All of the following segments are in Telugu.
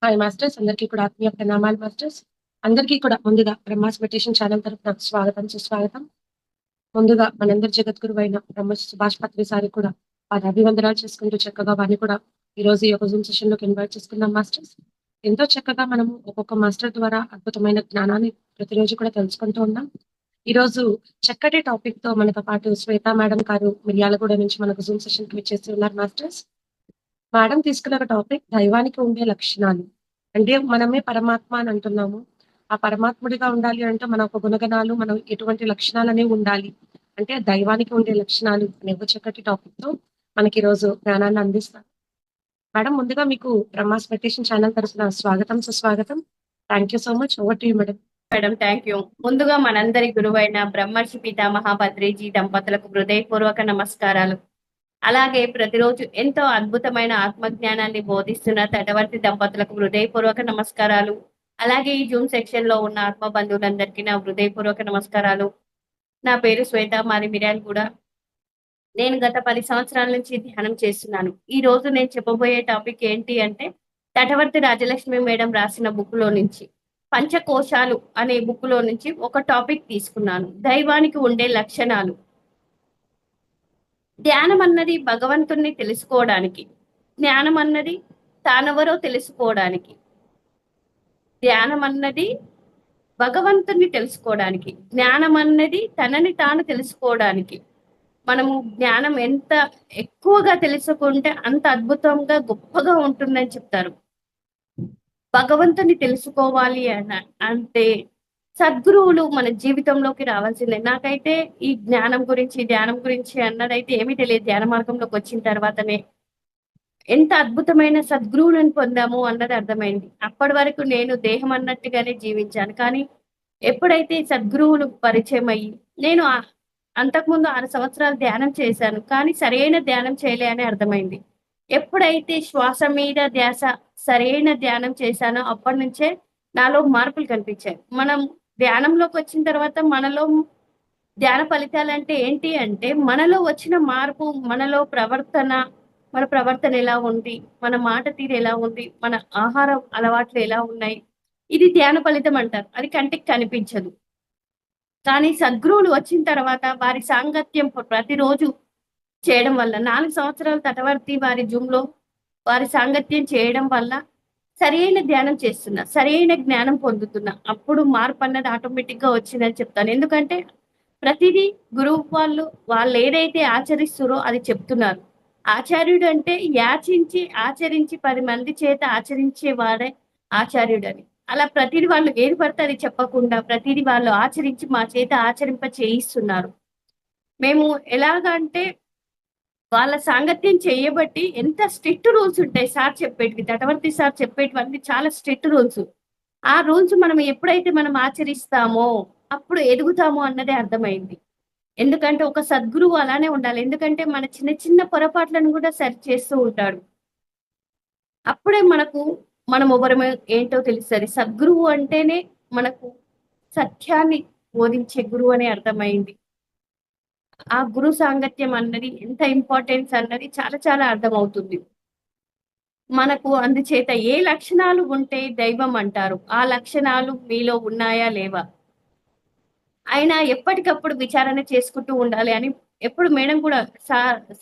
హాయ్ మాస్టర్స్, అందరికీ కూడా ఆత్మీయ ప్రణామాలు మాస్టర్స్. అందరికీ కూడా ముందుగా బ్రహ్మాస్ మెడిటేషన్ ఛానల్ తరపున స్వాగతం సుస్వాగతం. ముందుగా మనందరి జగద్గురువైన బ్రహ్మశ్రీ సుభాష్ పత్రి సారి కూడా వారి అభివందనాలు చేసుకుంటూ చక్కగా వారిని కూడా ఈ రోజు ఈ యొక్క జూమ్ సెషన్ లోకి ఇన్వైట్ చేసుకున్నాం మాస్టర్స్. ఎంతో చక్కగా మనము ఒక్కొక్క మాస్టర్ ద్వారా అద్భుతమైన జ్ఞానాన్ని ప్రతిరోజు కూడా తెలుసుకుంటూ ఉన్నాం. ఈ రోజు చక్కటి టాపిక్ తో మనతో పాటు శ్వేత మేడం గారు మిర్యాలగూడ నుంచి మనకు జూమ్ సెషన్ కి వచ్చేసి ఉన్నారు మాస్టర్స్. మేడం తీసుకున్న ఒక టాపిక్ దైవానికి ఉండే లక్షణాలు. అంటే మనమే పరమాత్మ అని అంటున్నాము. ఆ పరమాత్ముడిగా ఉండాలి అంటే మన ఒక గుణగణాలు, మనం ఎటువంటి లక్షణాలనేవి ఉండాలి. అంటే దైవానికి ఉండే లక్షణాలు అనే ఒక చక్కటి టాపిక్ తో మనకి ఈరోజు జ్ఞానాన్ని అందిస్తారు. మేడం ముందుగా మీకు బ్రహ్మాస్ మెడిటేషన్ ఛానల్ తరఫున స్వాగతం సుస్వాగతం. Thank you so much. Over to you madam. Madam thank you. ముందుగా మనందరి గురువైన బ్రహ్మర్షి పితామహ పత్రిజీ దంపతులకు హృదయపూర్వక నమస్కారాలు. అలాగే ప్రతిరోజు ఎంతో అద్భుతమైన ఆత్మజ్ఞానాన్ని బోధిస్తున్న తటవర్తి దంపతులకు హృదయపూర్వక నమస్కారాలు. అలాగే ఈ జూమ్ సెక్షన్ లో ఉన్న ఆత్మ బంధువులందరికీ నా హృదయపూర్వక నమస్కారాలు. నా పేరు శ్వేత, మాది మిర్యాలగూడ. నేను గత 10 సంవత్సరాల నుంచి ధ్యానం చేస్తున్నాను. ఈ రోజు నేను చెప్పబోయే టాపిక్ ఏంటి అంటే తటవర్తి రాజలక్ష్మి మేడం రాసిన బుక్ లో నుంచి పంచకోశాలు అనే బుక్ లో నుంచి ఒక టాపిక్ తీసుకున్నాను. దైవానికి ఉండే లక్షణాలు. ధ్యానం అన్నది భగవంతుణ్ణి తెలుసుకోవడానికి, జ్ఞానం అన్నది తానెవరో తెలుసుకోవడానికి. ధ్యానం అన్నది భగవంతుణ్ణి తెలుసుకోవడానికి, జ్ఞానం అన్నది తనని తాను తెలుసుకోవడానికి. మనము జ్ఞానం ఎంత ఎక్కువగా తెలుసుకుంటే అంత అద్భుతంగా గొప్పగా ఉంటుందని చెప్తారు. భగవంతుని తెలుసుకోవాలి అంటే సద్గురువులు మన జీవితంలోకి రావాల్సిందే. నాకైతే ఈ జ్ఞానం గురించి ధ్యానం గురించి అన్నదైతే ఏమీ తెలియదు. ధ్యాన మార్గంలోకి వచ్చిన తర్వాతనే ఎంత అద్భుతమైన సద్గురువులను పొందాము అన్నది అర్థమైంది. అప్పటి వరకు నేను దేహం అన్నట్టుగానే జీవించాను. కానీ ఎప్పుడైతే సద్గురువులు పరిచయం అయ్యి నేను అంతకుముందు 6 సంవత్సరాలు ధ్యానం చేశాను, కానీ సరైన ధ్యానం చేయలే అని అర్థమైంది. ఎప్పుడైతే శ్వాస మీద ధ్యాస సరైన ధ్యానం చేశానో అప్పటి నుంచే నాలో మార్పులు కనిపించాయి. మనం ధ్యానంలోకి వచ్చిన తర్వాత మనలో ధ్యాన ఫలితాలంటే ఏంటి అంటే మనలో వచ్చిన మార్పు, మనలో మన ప్రవర్తన ఎలా ఉంది, మన మాట తీరు ఎలా ఉంది, మన ఆహార అలవాట్లు ఎలా ఉన్నాయి, ఇది ధ్యాన ఫలితం అంటారు. అది కంటికి కనిపించదు. కానీ సద్గురువులు వచ్చిన తర్వాత వారి సాంగత్యం ప్రతిరోజు చేయడం వల్ల 4 సంవత్సరాల తటవర్తి వారి జూమ్ లో వారి సాంగత్యం చేయడం వల్ల సరైన ధ్యానం చేస్తున్నా, సరైన జ్ఞానం పొందుతున్నా. అప్పుడు మార్పు అన్నది ఆటోమేటిక్ గా వచ్చిందని చెప్తాను. ఎందుకంటే ప్రతిదీ గురువు వాళ్ళు ఏదైతే ఆచరిస్తురో అది చెప్తున్నారు. ఆచార్యుడు అంటే యాచించి ఆచరించి 10 మంది చేత ఆచరించే వాడే ఆచార్యుడని. అలా ప్రతిదీ వాళ్ళు ఏది పడితే అది చెప్పకుండా ప్రతిదీ వాళ్ళు ఆచరించి మా చేత ఆచరింప చేయిస్తున్నారు. మేము ఎలాగంటే వాళ్ళ సాంగత్యం చేయబట్టి ఎంత స్ట్రిక్ట్ రూల్స్ ఉంటాయి. సార్ చెప్పేటివి, తటవర్తి సార్ చెప్పేటివన్నీ చాలా స్ట్రిక్ట్ రూల్స్. ఆ రూల్స్ మనం ఎప్పుడైతే మనం ఆచరిస్తామో అప్పుడు ఎదుగుతాము అన్నదే అర్థమైంది. ఎందుకంటే ఒక సద్గురువు అలానే ఉండాలి. ఎందుకంటే మన చిన్న చిన్న పొరపాట్లను కూడా సరి చేస్తూ ఉంటాడు. అప్పుడే మనం ఎవరమే ఏంటో తెలుస్తుంది. సద్గురువు అంటేనే మనకు సత్యాన్ని బోధించే గురువు అనే అర్థమైంది. ఆ గురు సాంగత్యం అన్నది ఎంత ఇంపార్టెన్స్ అన్నది చాలా చాలా అర్థమవుతుంది మనకు. అందుచేత ఏ లక్షణాలు ఉంటే దైవం అంటారు, ఆ లక్షణాలు మీలో ఉన్నాయా లేవా అయినా ఎప్పటికప్పుడు విచారణ చేసుకుంటూ ఉండాలి అని ఎప్పుడు మేడం కూడా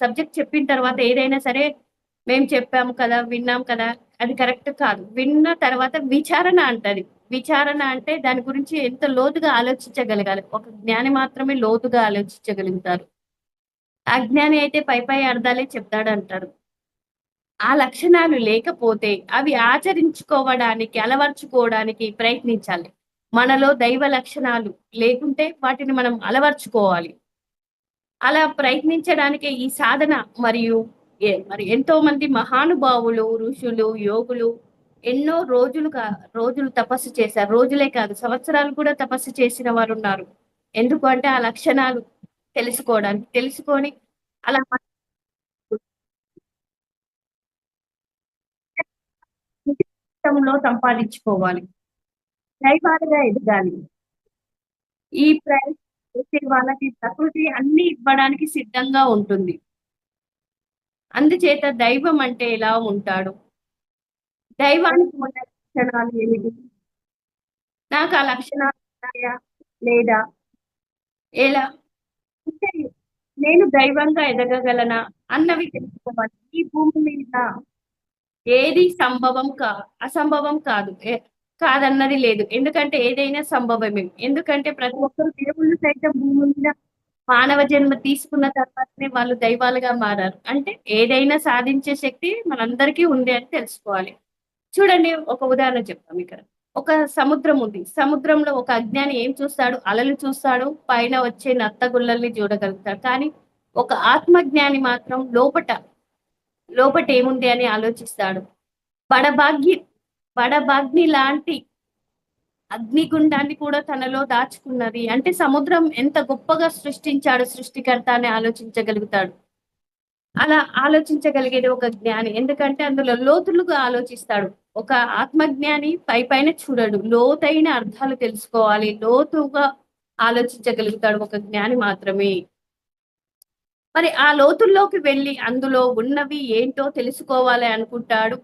సబ్జెక్ట్ చెప్పిన తర్వాత ఏదైనా సరే మేము చెప్పాము కదా, విన్నాం కదా, అది కరెక్ట్ కాదు. విన్న తర్వాత విచారణ అంటది. విచారణ అంటే దాని గురించి ఎంత లోతుగా ఆలోచించగలగాలి. ఒక జ్ఞాని మాత్రమే లోతుగా ఆలోచించగలుగుతారు. అజ్ఞాని అయితే పై అర్థాలే చెప్తాడు అంటారు. ఆ లక్షణాలు లేకపోతే అవి ఆచరించుకోవడానికి, అలవర్చుకోవడానికి ప్రయత్నించాలి. మనలో దైవ లక్షణాలు లేకుంటే వాటిని మనం అలవర్చుకోవాలి. అలా ప్రయత్నించడానికి ఈ సాధన మరి ఎంతో మంది మహానుభావులు, ఋషులు, యోగులు ఎన్నో రోజులు తపస్సు చేశారు. రోజులే కాదు, సంవత్సరాలు కూడా తపస్సు చేసిన వారు ఉన్నారు. ఎందుకు అంటే ఆ లక్షణాలు తెలుసుకొని అలా సంపాదించుకోవాలి, దైవాలుగా ఎదగాలి. ఈ ప్రయత్నం వాళ్ళకి ప్రకృతి అన్ని ఇవ్వడానికి సిద్ధంగా ఉంటుంది. అందుచేత దైవం అంటే ఎలా ఉంటాడు, దైవానికి ఉన్న లక్షణాలు ఏమిటి? నాకు ఆ లక్షణాలు ఉన్నాయా లేదా? ఎలా అంటే నేను దైవంగా ఎదగగలనా అన్నవి తెలుసుకోవాలి. ఈ భూమి మీద ఏది సంభవం అసంభవం కాదు. కాదన్నది లేదు. ఎందుకంటే ఏదైనా సంభవమే. ఎందుకంటే ప్రతి ఒక్కరు దేవుళ్ళు సైతం భూమి మీద మానవ జన్మ తీసుకున్న తర్వాతనే వాళ్ళు దైవాలుగా మారారు. అంటే ఏదైనా సాధించే శక్తి మనందరికీ ఉంది అని తెలుసుకోవాలి. చూడండి, ఒక ఉదాహరణ చెప్తాం ఇక్కడ. ఒక సముద్రం ఉంది. సముద్రంలో ఒక అజ్ఞాని ఏం చూస్తాడు? అలలు చూస్తాడు. పైన వచ్చే నత్తగుల్లల్ని చూడగలుగుతాడు. కానీ ఒక ఆత్మజ్ఞాని మాత్రం లోపట ఏముంది అని ఆలోచిస్తాడు. బడబాగ్ని బడబాగ్ని లాంటి అగ్నిగుండాన్ని కూడా తనలో దాచుకున్నది. అంటే సముద్రం ఎంత గొప్పగా సృష్టించాడు సృష్టికర్త అని ఆలోచించగలుగుతాడు. అలా ఆలోచించగలిగేది ఒక జ్ఞాని. ఎందుకంటే అందులో లోతులుగా ఆలోచిస్తాడు. ఒక ఆత్మజ్ఞాని పైన చూడడు. లోతైన అర్థాలు తెలుసుకోవాలి. లోతుగా ఆలోచించగలుగుతాడు ఒక జ్ఞాని మాత్రమే. మరి ఆ లోతుల్లోకి వెళ్ళి అందులో ఉన్నవి ఏంటో తెలుసుకోవాలి అనుకుంటాడు.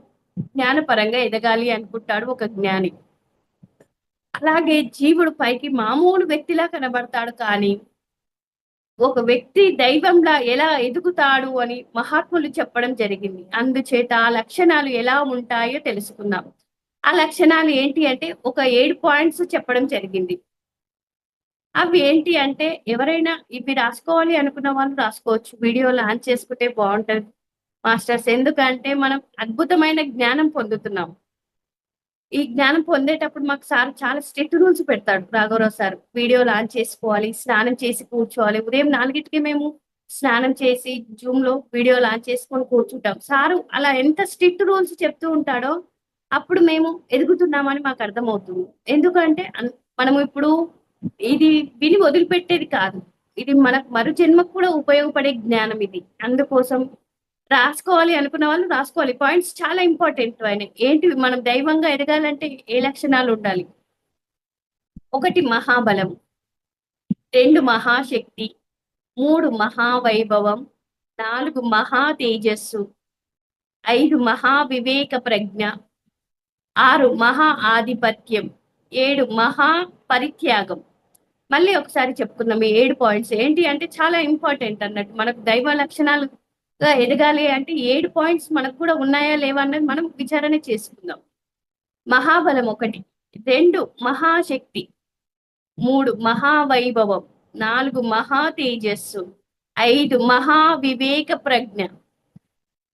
జ్ఞానపరంగా ఎదగాలి అనుకుంటాడు ఒక జ్ఞాని. అలాగే జీవుడు పైకి మామూలు వ్యక్తిలా కనబడతాడు, కానీ ఒక వ్యక్తి దైవంలా ఎలా ఎదుగుతాడు అని మహాత్ములు చెప్పడం జరిగింది. అందుచేత ఆ లక్షణాలు ఎలా ఉంటాయో తెలుసుకుందాం. ఆ లక్షణాలు ఏంటి అంటే ఒక 7 పాయింట్స్ చెప్పడం జరిగింది. అవి ఏంటి అంటే ఎవరైనా ఇవి రాసుకోవాలి అనుకున్న వాళ్ళు రాసుకోవచ్చు. వీడియో లాంచ్ చేసుకుంటే బాగుంటది మాస్టర్స్. ఎందుకంటే మనం అద్భుతమైన జ్ఞానం పొందుతున్నాం. ఈ జ్ఞానం పొందేటప్పుడు మాకు సార్ చాలా స్ట్రిక్ట్ రూల్స్ పెడతాడు. రాఘవరావు సార్ వీడియో లాంచ్ చేసుకోవాలి, స్నానం చేసి కూర్చోవాలి. ఉదయం 4కి మేము స్నానం చేసి జూమ్ లో వీడియో లాంచ్ చేసుకొని కూర్చుంటాం. సారు అలా ఎంత స్ట్రిక్ట్ రూల్స్ చెప్తూ ఉంటాడో అప్పుడు మేము ఎదుగుతున్నామని మాకు అర్థమవుతుంది. ఎందుకంటే మనము ఇప్పుడు ఇది విని వదిలిపెట్టేది కాదు. ఇది మనకు మరు జన్మకు కూడా ఉపయోగపడే జ్ఞానం ఇది. అందుకోసం రాసుకోవాలి అనుకున్న వాళ్ళు రాసుకోవాలి. పాయింట్స్ చాలా ఇంపార్టెంట్ అయినాయి. ఏంటి, మనం దైవంగా ఎదగాలంటే ఏ లక్షణాలు ఉండాలి? 1 మహాబలం, 2 మహాశక్తి, 3 మహావైభవం, 4 మహా తేజస్సు, 5 మహావివేక ప్రజ్ఞ, 6 మహా ఆధిపత్యం, 7 మహా పరిత్యాగం. మళ్ళీ ఒకసారి చెప్పుకుందాం. ఈ 7 పాయింట్స్ ఏంటి అంటే చాలా ఇంపార్టెంట్ అన్నట్టు. మనకు దైవ లక్షణాలుగా ఎదగాలి అంటే 7 పాయింట్స్ మనకు కూడా ఉన్నాయా లేవా అన్నది మనం విచారణ చేసుకుందాం. మహాబలం 1, 2 మహాశక్తి, 3 మహావైభవం, 4 మహా తేజస్సు, 5 మహా వివేక ప్రజ్ఞ,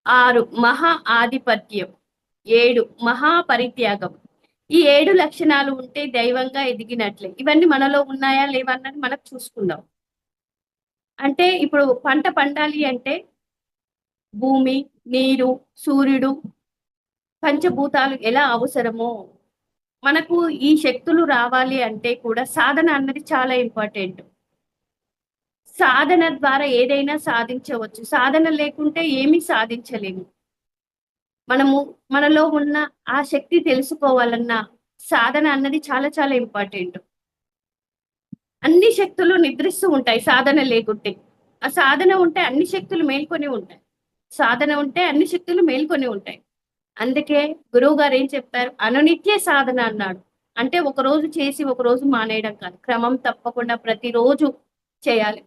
6 మహా ఆధిపత్యం, 7 మహా పరిత్యాగం. ఈ 7 లక్షణాలు ఉంటే దైవంగా ఎదిగినట్లే. ఇవన్నీ మనలో ఉన్నాయా లేవా అన్నది మనకు చూసుకుందాం. అంటే ఇప్పుడు పంట పండాలి అంటే భూమి, నీరు, సూర్యుడు, పంచభూతాలు ఎలా అవసరమో మనకు ఈ శక్తులు రావాలి అంటే కూడా సాధన అన్నది చాలా ఇంపార్టెంట్. సాధన ద్వారా ఏదైనా సాధించవచ్చు. సాధన లేకుంటే ఏమీ సాధించలేము. మనము మనలో ఉన్న ఆ శక్తి తెలుసుకోవాలన్నా సాధన అన్నది చాలా చాలా ఇంపార్టెంట్. అన్ని శక్తులు నిద్రిస్తూ ఉంటాయి సాధన లేకుంటే. ఆ సాధన ఉంటే అన్ని శక్తులు మేల్కొని ఉంటాయి. సాధన ఉంటే అన్ని శక్తులు మేల్కొని ఉంటాయి. అందుకే గురువు గారు ఏం చెప్పారు? అనునిత్య సాధన అన్నాడు. అంటే ఒక రోజు చేసి ఒక రోజు మానేయడం కాదు. క్రమం తప్పకుండా ప్రతిరోజు చేయాలి.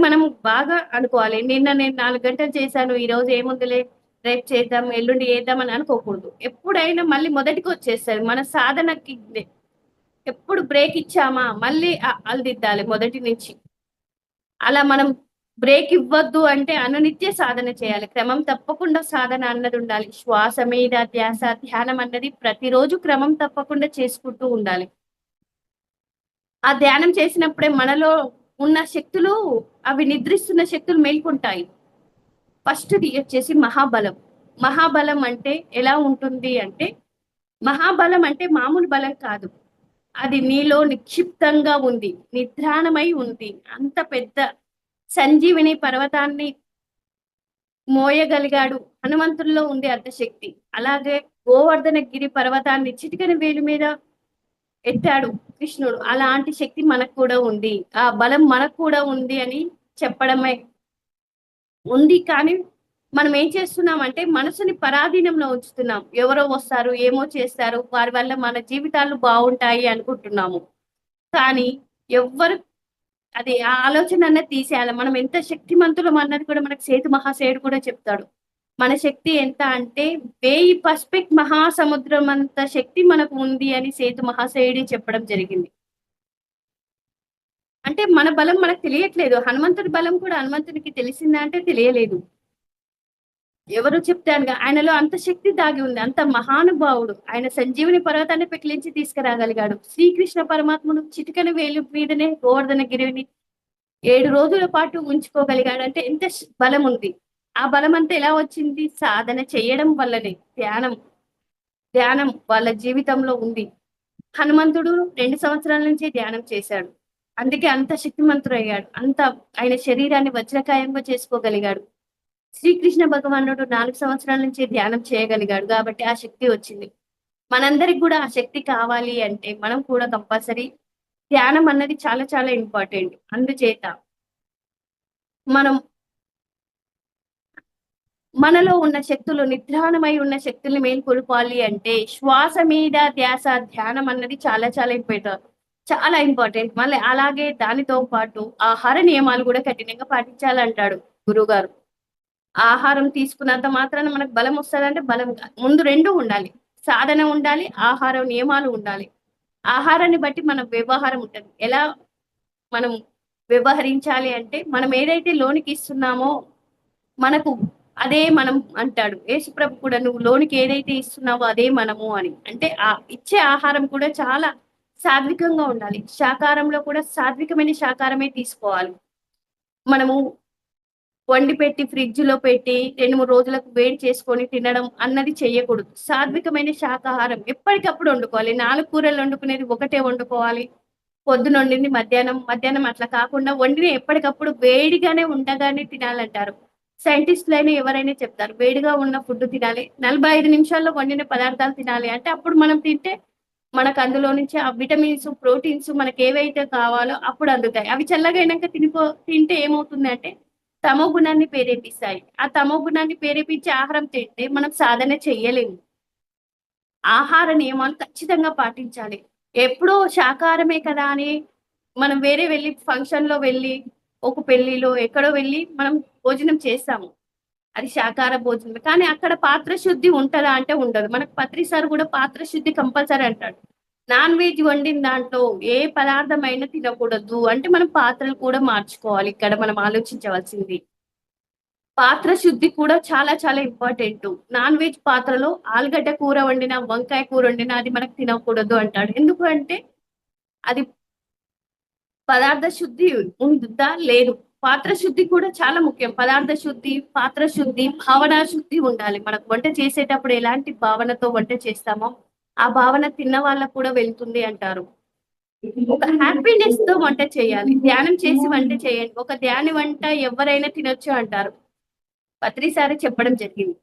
మనం బాగా అనుకోవాలి. నిన్న నేను 4 గంటలు చేశాను, ఈ రోజు ఏముందిలే రేపు చేద్దాం, ఎల్లుండి చేద్దాం అని అనుకోకూడదు. ఎప్పుడైనా మళ్ళీ మొదటికి వచ్చేస్తుంది. మన సాధనకి ఎప్పుడు బ్రేక్ ఇచ్చామా మళ్ళీ అల్దిద్దాలి మొదటి నుంచి. అలా మనం బ్రేక్ ఇవ్వద్దు అంటే అనునిత్య సాధన చేయాలి. క్రమం తప్పకుండా సాధన అన్నది ఉండాలి. శ్వాస మీద ధ్యాస, ధ్యానం అన్నది ప్రతిరోజు క్రమం తప్పకుండా చేసుకుంటూ ఉండాలి. ఆ ధ్యానం చేసినప్పుడే మనలో ఉన్న శక్తులు, అవి నిద్రిస్తున్న శక్తులు మేల్కొంటాయి. ఫస్ట్ది వచ్చేసి మహాబలం. మహాబలం అంటే ఎలా ఉంటుంది అంటే, మహాబలం అంటే మామూలు బలం కాదు. అది నీలో నిక్షిప్తంగా ఉంది, నిద్రాణమై ఉంది. అంత పెద్ద సంజీవిని పర్వతాన్ని మోయగలిగాడు. హనుమంతుల్లో ఉంది అర్ధశక్తి. అలాగే గోవర్ధనగిరి పర్వతాన్ని చిటికెన వేలు మీద ఎత్తాడు కృష్ణుడు. అలాంటి శక్తి మనకు కూడా ఉంది. ఆ బలం మనకు కూడా ఉంది అని చెప్పడమే ఉంది. కానీ మనం ఏం చేస్తున్నామంటే మనసుని పరాధీనంలో ఉంచుతున్నాం. ఎవరో వస్తారు, ఏమో చేస్తారు, వారి వల్ల మన జీవితాలు బావుంటాయి అనుకుంటున్నాము. కానీ ఎవ్వరు అది ఆ ఆలోచన అన్నది తీసేయాలి. మనం ఎంత శక్తిమంతులం అన్నది కూడా మనకు సేతు మహాశయుడు కూడా చెప్తాడు. మన శక్తి ఎంత అంటే 1000 పసిఫిక్ మహాసముద్రం అంత శక్తి మనకు ఉంది అని సేతు మహాశయుడే చెప్పడం జరిగింది. అంటే మన బలం మనకు తెలియట్లేదు. హనుమంతుడి బలం కూడా హనుమంతుడికి తెలిసిందా అంటే తెలియలేదు. ఎవరు చెప్తే ఆయనలో అంత శక్తి దాగి ఉంది. అంత మహానుభావుడు. ఆయన సంజీవుని పర్వతాన్ని పెకిలించి తీసుకురాగలిగాడు. శ్రీకృష్ణ పరమాత్ముడు చిటికెన వేలు మీదనే గోవర్ధన గిరిని 7 రోజుల పాటు ఉంచుకోగలిగాడు. అంటే ఎంత బలం ఉంది. ఆ బలం అంతా ఎలా వచ్చింది? సాధన చేయడం వల్లనే. ధ్యానం, ధ్యానం వాళ్ళ జీవితంలో ఉంది. హనుమంతుడు 2 సంవత్సరాల నుంచి ధ్యానం చేశాడు. అందుకే అంత శక్తిమంతుడయ్యాడు. అంత ఆయన శరీరాన్ని వజ్రకాయంగా చేసుకోగలిగాడు. శ్రీకృష్ణ భగవానుడు 4 సంవత్సరాల నుంచి ధ్యానం చేయగలిగాడు. కాబట్టి ఆ శక్తి వచ్చింది. మనందరికి కూడా ఆ శక్తి కావాలి అంటే మనం కూడా కంపల్సరీ ధ్యానం అన్నది చాలా చాలా ఇంపార్టెంట్. అందుచేత మనం మనలో ఉన్న శక్తులు నిద్రాణమై ఉన్న శక్తుల్ని మేల్కొల్పాలి అంటే శ్వాస మీద ధ్యాస ధ్యానం అన్నది చాలా చాలా చాలా ఇంపార్టెంట్. మళ్ళీ అలాగే దానితో పాటు ఆహార నియమాలు కూడా కఠినంగా పాటించాలంటాడు గురువుగారు. ఆహారం తీసుకున్నంత మాత్రాన మనకు బలం వస్తదంటే బలం కాదు. ముందు 2 ఉండాలి. సాధన ఉండాలి, ఆహారం నియమాలు ఉండాలి. ఆహారాన్ని బట్టి మన వ్యవహారం ఉంటది. ఎలా మనం వ్యవహరించాలి అంటే మనం ఏదైతే లోనికి ఇస్తున్నామో మనకు అదే మనం అంటాడు. యేసుప్రభు కూడా నువ్వు లోనికి ఏదైతే ఇస్తున్నావో అదే మనము అని. అంటే ఇచ్చే ఆహారం కూడా చాలా సాత్వికంగా ఉండాలి. శాకాహారంలో కూడా సాత్వికమైన శాకాహారమే తీసుకోవాలి. మనము వండి పెట్టి ఫ్రిడ్జ్‌లో పెట్టి 2, 3 రోజులకు వేడి చేసుకొని తినడం అన్నది చెయ్యకూడదు. సాత్వికమైన శాకాహారం ఎప్పటికప్పుడు వండుకోవాలి. 4 కూరలు వండుకునేది ఒకటే వండుకోవాలి. పొద్దున వండింది మధ్యాహ్నం, మధ్యాహ్నం అట్లా కాకుండా వండిన ఎప్పటికప్పుడు వేడిగానే ఉండగానే తినాలంటారు. సైంటిస్ట్‌లైనా ఎవరైనా చెప్తారు. వేడిగా ఉన్న ఫుడ్ తినాలి. 45 నిమిషాల్లో వండిన పదార్థాలు తినాలి. అంటే అప్పుడు మనం తింటే మనకు అందులో నుంచి ఆ విటమిన్స్, ప్రోటీన్స్ మనకేవైతే కావాలో అప్పుడు అందుతాయి. అవి చల్లగయినంక తింటే ఏమవుతుందంటే తమో గుణాన్ని ప్రేరేపిస్తాయి. ఆ తమో గుణాన్ని ప్రేరేపించే ఆహారం తింటే మనం సాధన చెయ్యలేము. ఆహార నియమాలు ఖచ్చితంగా పాటించాలి. ఎప్పుడో శాకాహారమే కదా అని మనం వేరే ఫంక్షన్‌లో వెళ్ళి, ఒక పెళ్లిలో ఎక్కడో వెళ్ళి మనం భోజనం చేస్తాము. అది శాకాహార భోజనమే. కానీ అక్కడ పాత్ర శుద్ధి ఉంటదా అంటే ఉండదు. మనకు పత్రి సార్ కూడా పాత్ర శుద్ధి కంపల్సరీ అంటాడు. నాన్ వెజ్ వండిన దాంట్లో ఏ పదార్థమైనా తినకూడదు. అంటే మనం పాత్రలు కూడా మార్చుకోవాలి. ఇక్కడ మనం ఆలోచించవలసింది. పాత్ర శుద్ధి కూడా చాలా చాలా ఇంపార్టెంటు. నాన్ వెజ్ పాత్రలో ఆలుగడ్డ కూర వండినా, వంకాయ కూర వండినా అది మనకు తినకూడదు అంటాడు. ఎందుకు అంటే అది పదార్థ శుద్ధి ఉందా? లేదు. పాత్ర శుద్ధి కూడా చాలా ముఖ్యం. పదార్థ శుద్ధి, పాత్ర శుద్ధి, భావనా శుద్ధి ఉండాలి. మనకు వంట చేసేటప్పుడు ఎలాంటి భావనతో వంట చేస్తామో, ఆ భావన తిన్న వాళ్ళకి కూడా వెళ్తుంది అంటారు. ఒక హ్యాపీనెస్‌తో వంట చేయాలి. ధ్యానం చేసి వంట చేయండి. ఒక ధ్యాని వంట ఎవ్వరైనా తినొచ్చు అంటారు. పత్రి సారే చెప్పడం జరిగింది.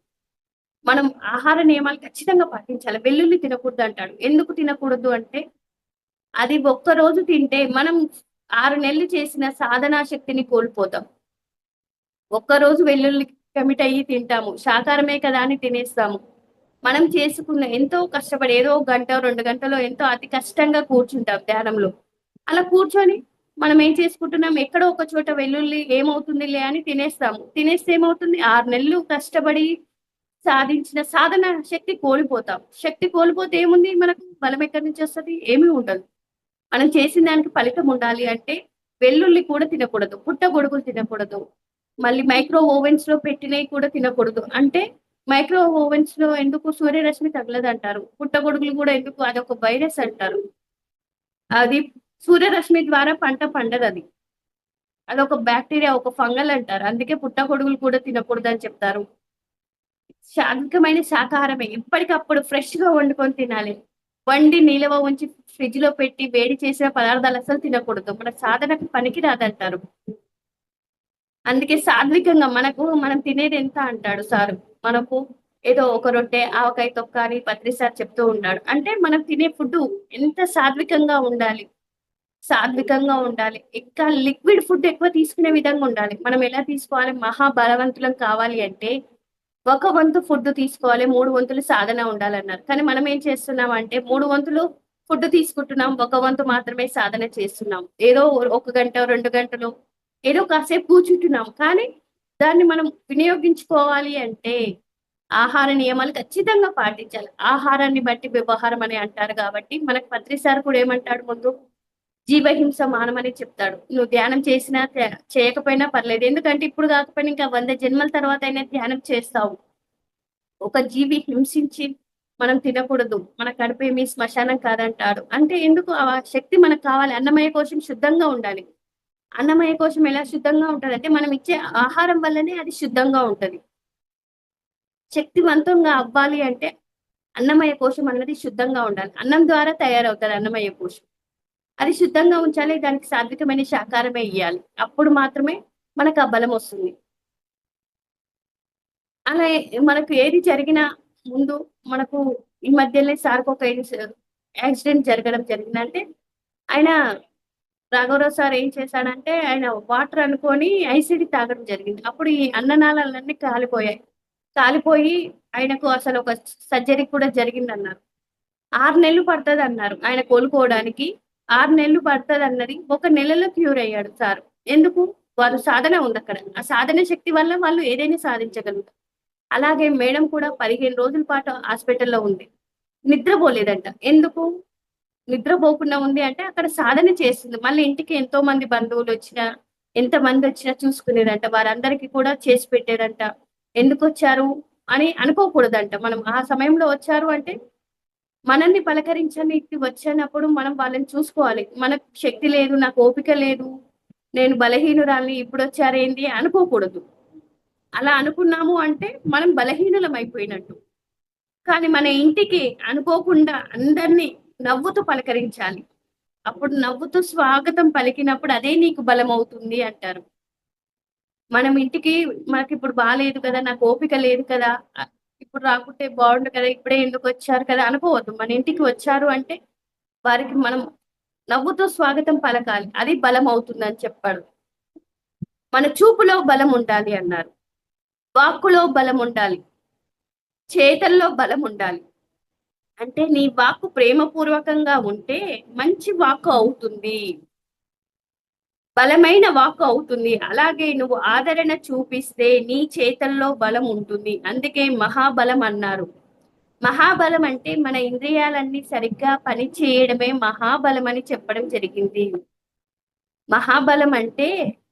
మనం ఆహార నియమాలు ఖచ్చితంగా పాటించాలి. వెల్లుల్లి తినకూడదు అంటాడు. ఎందుకు తినకూడదు అంటే, అది ఒక్కరోజు తింటే మనం 6 నెలలు చేసిన సాధనా శక్తిని కోల్పోతాం. ఒక్కరోజు వెల్లుల్లి కమిట్ అయ్యి తింటాము. శాకాహారమే కదా అని తినేస్తాము. మనం చేసుకున్న ఎంతో కష్టపడి ఏదో ఒక గంట, 2 గంటలో ఎంతో అతి కష్టంగా కూర్చుంటాం ధ్యానంలో. అలా కూర్చొని మనం ఏం చేసుకుంటున్నాం, ఎక్కడో ఒక చోట వెల్లుల్లి ఏమవుతుందిలే అని తినేస్తాము. తినేస్తే ఏమవుతుంది 6 నెలలు కష్టపడి సాధించిన సాధన శక్తి కోల్పోతాం. శక్తి కోల్పోతే ఏముంది మనకు బలం ఎక్కడి నుంచి వస్తది? ఏమీ ఉండదు. మనం చేసిన దానికి ఫలితం ఉండాలి అంటే వెల్లుల్లి కూడా తినకూడదు. పుట్టగొడుగులు తినకూడదు. మళ్ళీ మైక్రో ఓవెన్స్‌లో పెట్టినయి కూడా తినకూడదు. అంటే మైక్రో ఓవెన్స్‌లో ఎందుకు సూర్యరశ్మి తగలదంటారు. పుట్టగొడుగులు కూడా ఎందుకు అదొక వైరస్ అంటారు. అది సూర్యరశ్మి ద్వారా పంట పండదది. అదొక బాక్టీరియా, ఒక ఫంగల్ అంటారు. అందుకే పుట్టగొడుగులు కూడా తినకూడదని చెప్తారు. శాకారమైన శాకాహారమే. ఎప్పటికప్పుడు ఫ్రెష్‌గా వండుకొని తినాలి. వండి నిలవ ఉంచి ఫ్రిడ్జ్‌లో పెట్టి వేడి చేసిన పదార్థాలు అస్సలు తినకూడదు. మన సాధనకు పనికిరాదంటారు. అందుకే సాత్వికంగా మనం తినేది ఎంత అంటాడు సారు. మనకు ఏదో ఒక రొట్టె, ఆవకాయ తొక్క అని పత్రి సార్ చెప్తూ ఉంటాడు. అంటే మనం తినే ఫుడ్డు ఎంత సాత్వికంగా ఉండాలి. సాత్వికంగా ఉండాలి. ఇంకా లిక్విడ్ ఫుడ్ ఎక్కువ తీసుకునే విధంగా ఉండాలి. మనం ఎలా తీసుకోవాలి? మహా బలవంతులం కావాలి అంటే ఒక వంతు ఫుడ్ తీసుకోవాలి, 3 వంతులు సాధన ఉండాలన్నారు. కానీ మనం ఏం చేస్తున్నామంటే 3 వంతులు ఫుడ్ తీసుకుంటున్నాం. ఒక వంతు మాత్రమే సాధన చేస్తున్నాం. ఏదో ఒక గంట, 2 గంటలు ఏదో కాసేపు కూర్చుంటున్నాం. కానీ దాన్ని మనం వినియోగించుకోవాలి అంటే ఆహార నియమాలు ఖచ్చితంగా పాటించాలి. ఆహారాన్ని బట్టి వ్యవహారం అని అంటారు కాబట్టి మనకు పత్రి సార్ కూడా ఏమంటాడు ముందు జీవహింస మానమని చెప్తాడు. నువ్వు ధ్యానం చేసినా చేయకపోయినా పర్లేదు. ఎందుకంటే ఇప్పుడు కాకపోయినా ఇంకా 100 జన్మల తర్వాత అయినా ధ్యానం చేస్తావు. ఒక జీవి హింసించి మనం తినకూడదు. మన కడుపేమి శ్మశానం కాదంటాడు. అంటే ఎందుకు ఆ శక్తి మనకు కావాలి. అన్నమయ కోశం శుద్ధంగా ఉండాలి. అన్నమయ కోశం ఎలా శుద్ధంగా ఉంటదంటే మనం ఇచ్చే ఆహారం వల్లనే అది శుద్ధంగా ఉంటది. శక్తివంతంగా అవ్వాలి అంటే అన్నమయ కోశం అన్నది శుద్ధంగా ఉండాలి. అన్నం ద్వారా తయారవుతది అన్నమయ కోశం. అది శుద్ధంగా ఉంచాలి. దానికి సాత్వికమైన శాకాహారమే ఇయ్యాలి. అప్పుడు మాత్రమే మనకు ఆ బలం వస్తుంది. అలా మనకు ఏది జరిగినా ముందు మనకు ఈ మధ్యనే సార్‌కి ఒక యాక్సిడెంట్ జరగడం జరిగిందంటే, ఆయన రాఘవరావు సార్ ఏం చేశాడంటే, ఆయన వాటర్ అనుకోని ఐసీడీ తాగడం జరిగింది. అప్పుడు ఈ అన్ననాళాలన్నీ కాలిపోయాయి. కాలిపోయి ఆయనకు అసలు ఒక సర్జరీ కూడా జరిగిందన్నారు. 6 నెలలు పడతదన్నారు. ఆయన కోలుకోవడానికి 6 నెలలు పడతదన్నది. ఒక నెలలో క్యూర్ అయ్యాడు సారు. ఎందుకు? వారు సాధన ఉందక్కడ. ఆ సాధన శక్తి వల్ల వాళ్ళు ఏదైనా సాధించగలుగుతారు. అలాగే మేడం కూడా 15 రోజుల పాటు హాస్పిటల్‌లో ఉంది. నిద్రపోలేదంట. ఎందుకు? నిద్రపోకుండా ఉంది అంటే అక్కడ సాధన చేస్తుంది. మళ్ళీ ఇంటికి ఎంతో మంది బంధువులొచ్చినా, ఎంతమందొచ్చినా చూసుకునేదంట. వారందరికీ కూడా చేసి పెట్టేదంట. ఎందుకొచ్చారు అని అనుకోకూడదంట. మనం ఆ సమయంలో వచ్చారు అంటే మనల్ని పలకరించనీకి వచ్చినప్పుడు మనం వాళ్ళని చూసుకోవాలి. మనకు శక్తి లేదు, నాకు ఓపిక లేదు, నేను బలహీనురాలిని ఇప్పుడొచ్చారేంది అనుకోకూడదు. అలా అనుకున్నాము అంటే మనం బలహీనులమైపోయినట్టు. కానీ మన ఇంటికి అనుకోకుండా అందరిని నవ్వుతూ పలకరించాలి. అప్పుడు నవ్వుతూ స్వాగతం పలికినప్పుడు అదే నీకు బలమవుతుంది అంటారు. మనం ఇంటికి మనకిప్పుడు బాలేదు కదా! నాకు ఓపిక లేదు కదా! ఇప్పుడు రాకుంటే బావుండు కదా! ఇప్పుడే ఎందుకొచ్చారు కదా! అనుకోవద్దు. మన ఇంటికి వచ్చారు అంటే వారికి మనం నవ్వుతూ స్వాగతం పలకాలి. అది బలమవుతుందని చెప్పాడు. మన చూపులో బలం ఉండాలి అన్నారు. వాక్కులో బలం ఉండాలి. చేతల్లో బలం ఉండాలి. అంటే నీ వాక్కు ప్రేమపూర్వకంగా ఉంటే మంచి వాక్కు అవుతుంది. బలమైన వాక్కు అవుతుంది. అలాగే నువ్వు ఆదరణ చూపిస్తే నీ చేతల్లో బలం ఉంటుంది. అందుకే మహాబలం అన్నారు. మహాబలం అంటే మన ఇంద్రియాలన్నీ సరిగ్గా పని చేయడమే మహాబలం అని చెప్పడం జరిగింది. మహాబలం అంటే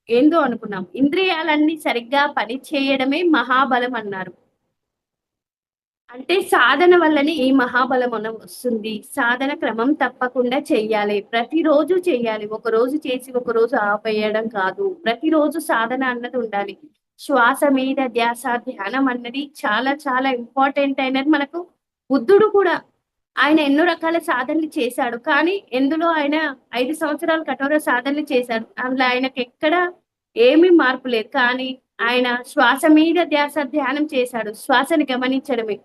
ఏందో అనుకున్నాం. ఇంద్రియాలన్నీ సరిగ్గా పని చేయడమే మహాబలం అన్నారు. అంటే సాధన వల్లనే ఈ మహాబలం వస్తుంది. సాధన క్రమం తప్పకుండా చెయ్యాలి. ప్రతిరోజు చెయ్యాలి. ఒకరోజు చేసి ఒకరోజు ఆపేయడం కాదు. ప్రతిరోజు సాధన అన్నది ఉండాలి. శ్వాస మీద ధ్యాస, ధ్యానం అన్నది చాలా చాలా ఇంపార్టెంట్ అయినది మనకు బుద్ధుడు కూడా ఆయన ఎన్నో రకాల సాధనలు చేశాడు. కానీ ఎందులో ఆయన 5 సంవత్సరాలు కఠోర సాధనలు చేశాడు. అందులో ఆయనకెక్కడ ఏమీ మార్పు లేదు. కానీ ఆయన శ్వాస మీద ధ్యాస ధ్యానం చేశాడు. శ్వాసని గమనించడమే.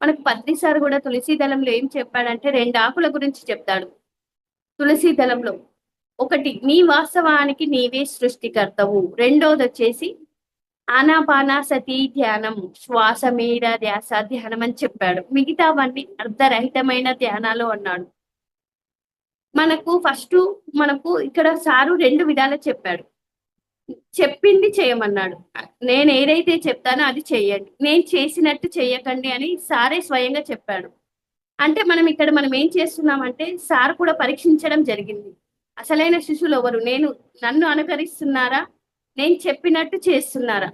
మనకు పత్రి సార్ కూడా తులసి దళంలో ఏం చెప్పాడంటే 2 ఆకుల గురించి చెప్తాడు. తులసి దళంలో ఒకటి నీ వాస్తవానికి నీవే సృష్టికర్తవు. రెండోదొచ్చేసి ఆనాపానసతి ధ్యానం, శ్వాస మీద ధ్యాస ధ్యానం అని చెప్పాడు. మిగతావన్నీ అర్ధరహితమైన ధ్యానాలు అన్నాడు. మనకు ఇక్కడ సారు 2 విధాలు చెప్పాడు. చెప్పింది చేయమన్నాడు. నేను ఏదైతే చెప్తానో అది చెయ్యండి. నేను చేసినట్టు చెయ్యకండి అని సారే స్వయంగా చెప్పాడు. అంటే మనం ఏం చేస్తున్నామంటే సార్ కూడా పరీక్షించడం జరిగింది. అసలైన శిష్యులెవరు? నన్ను అనుకరిస్తున్నారా? నేను చెప్పినట్టు చేస్తున్నారా?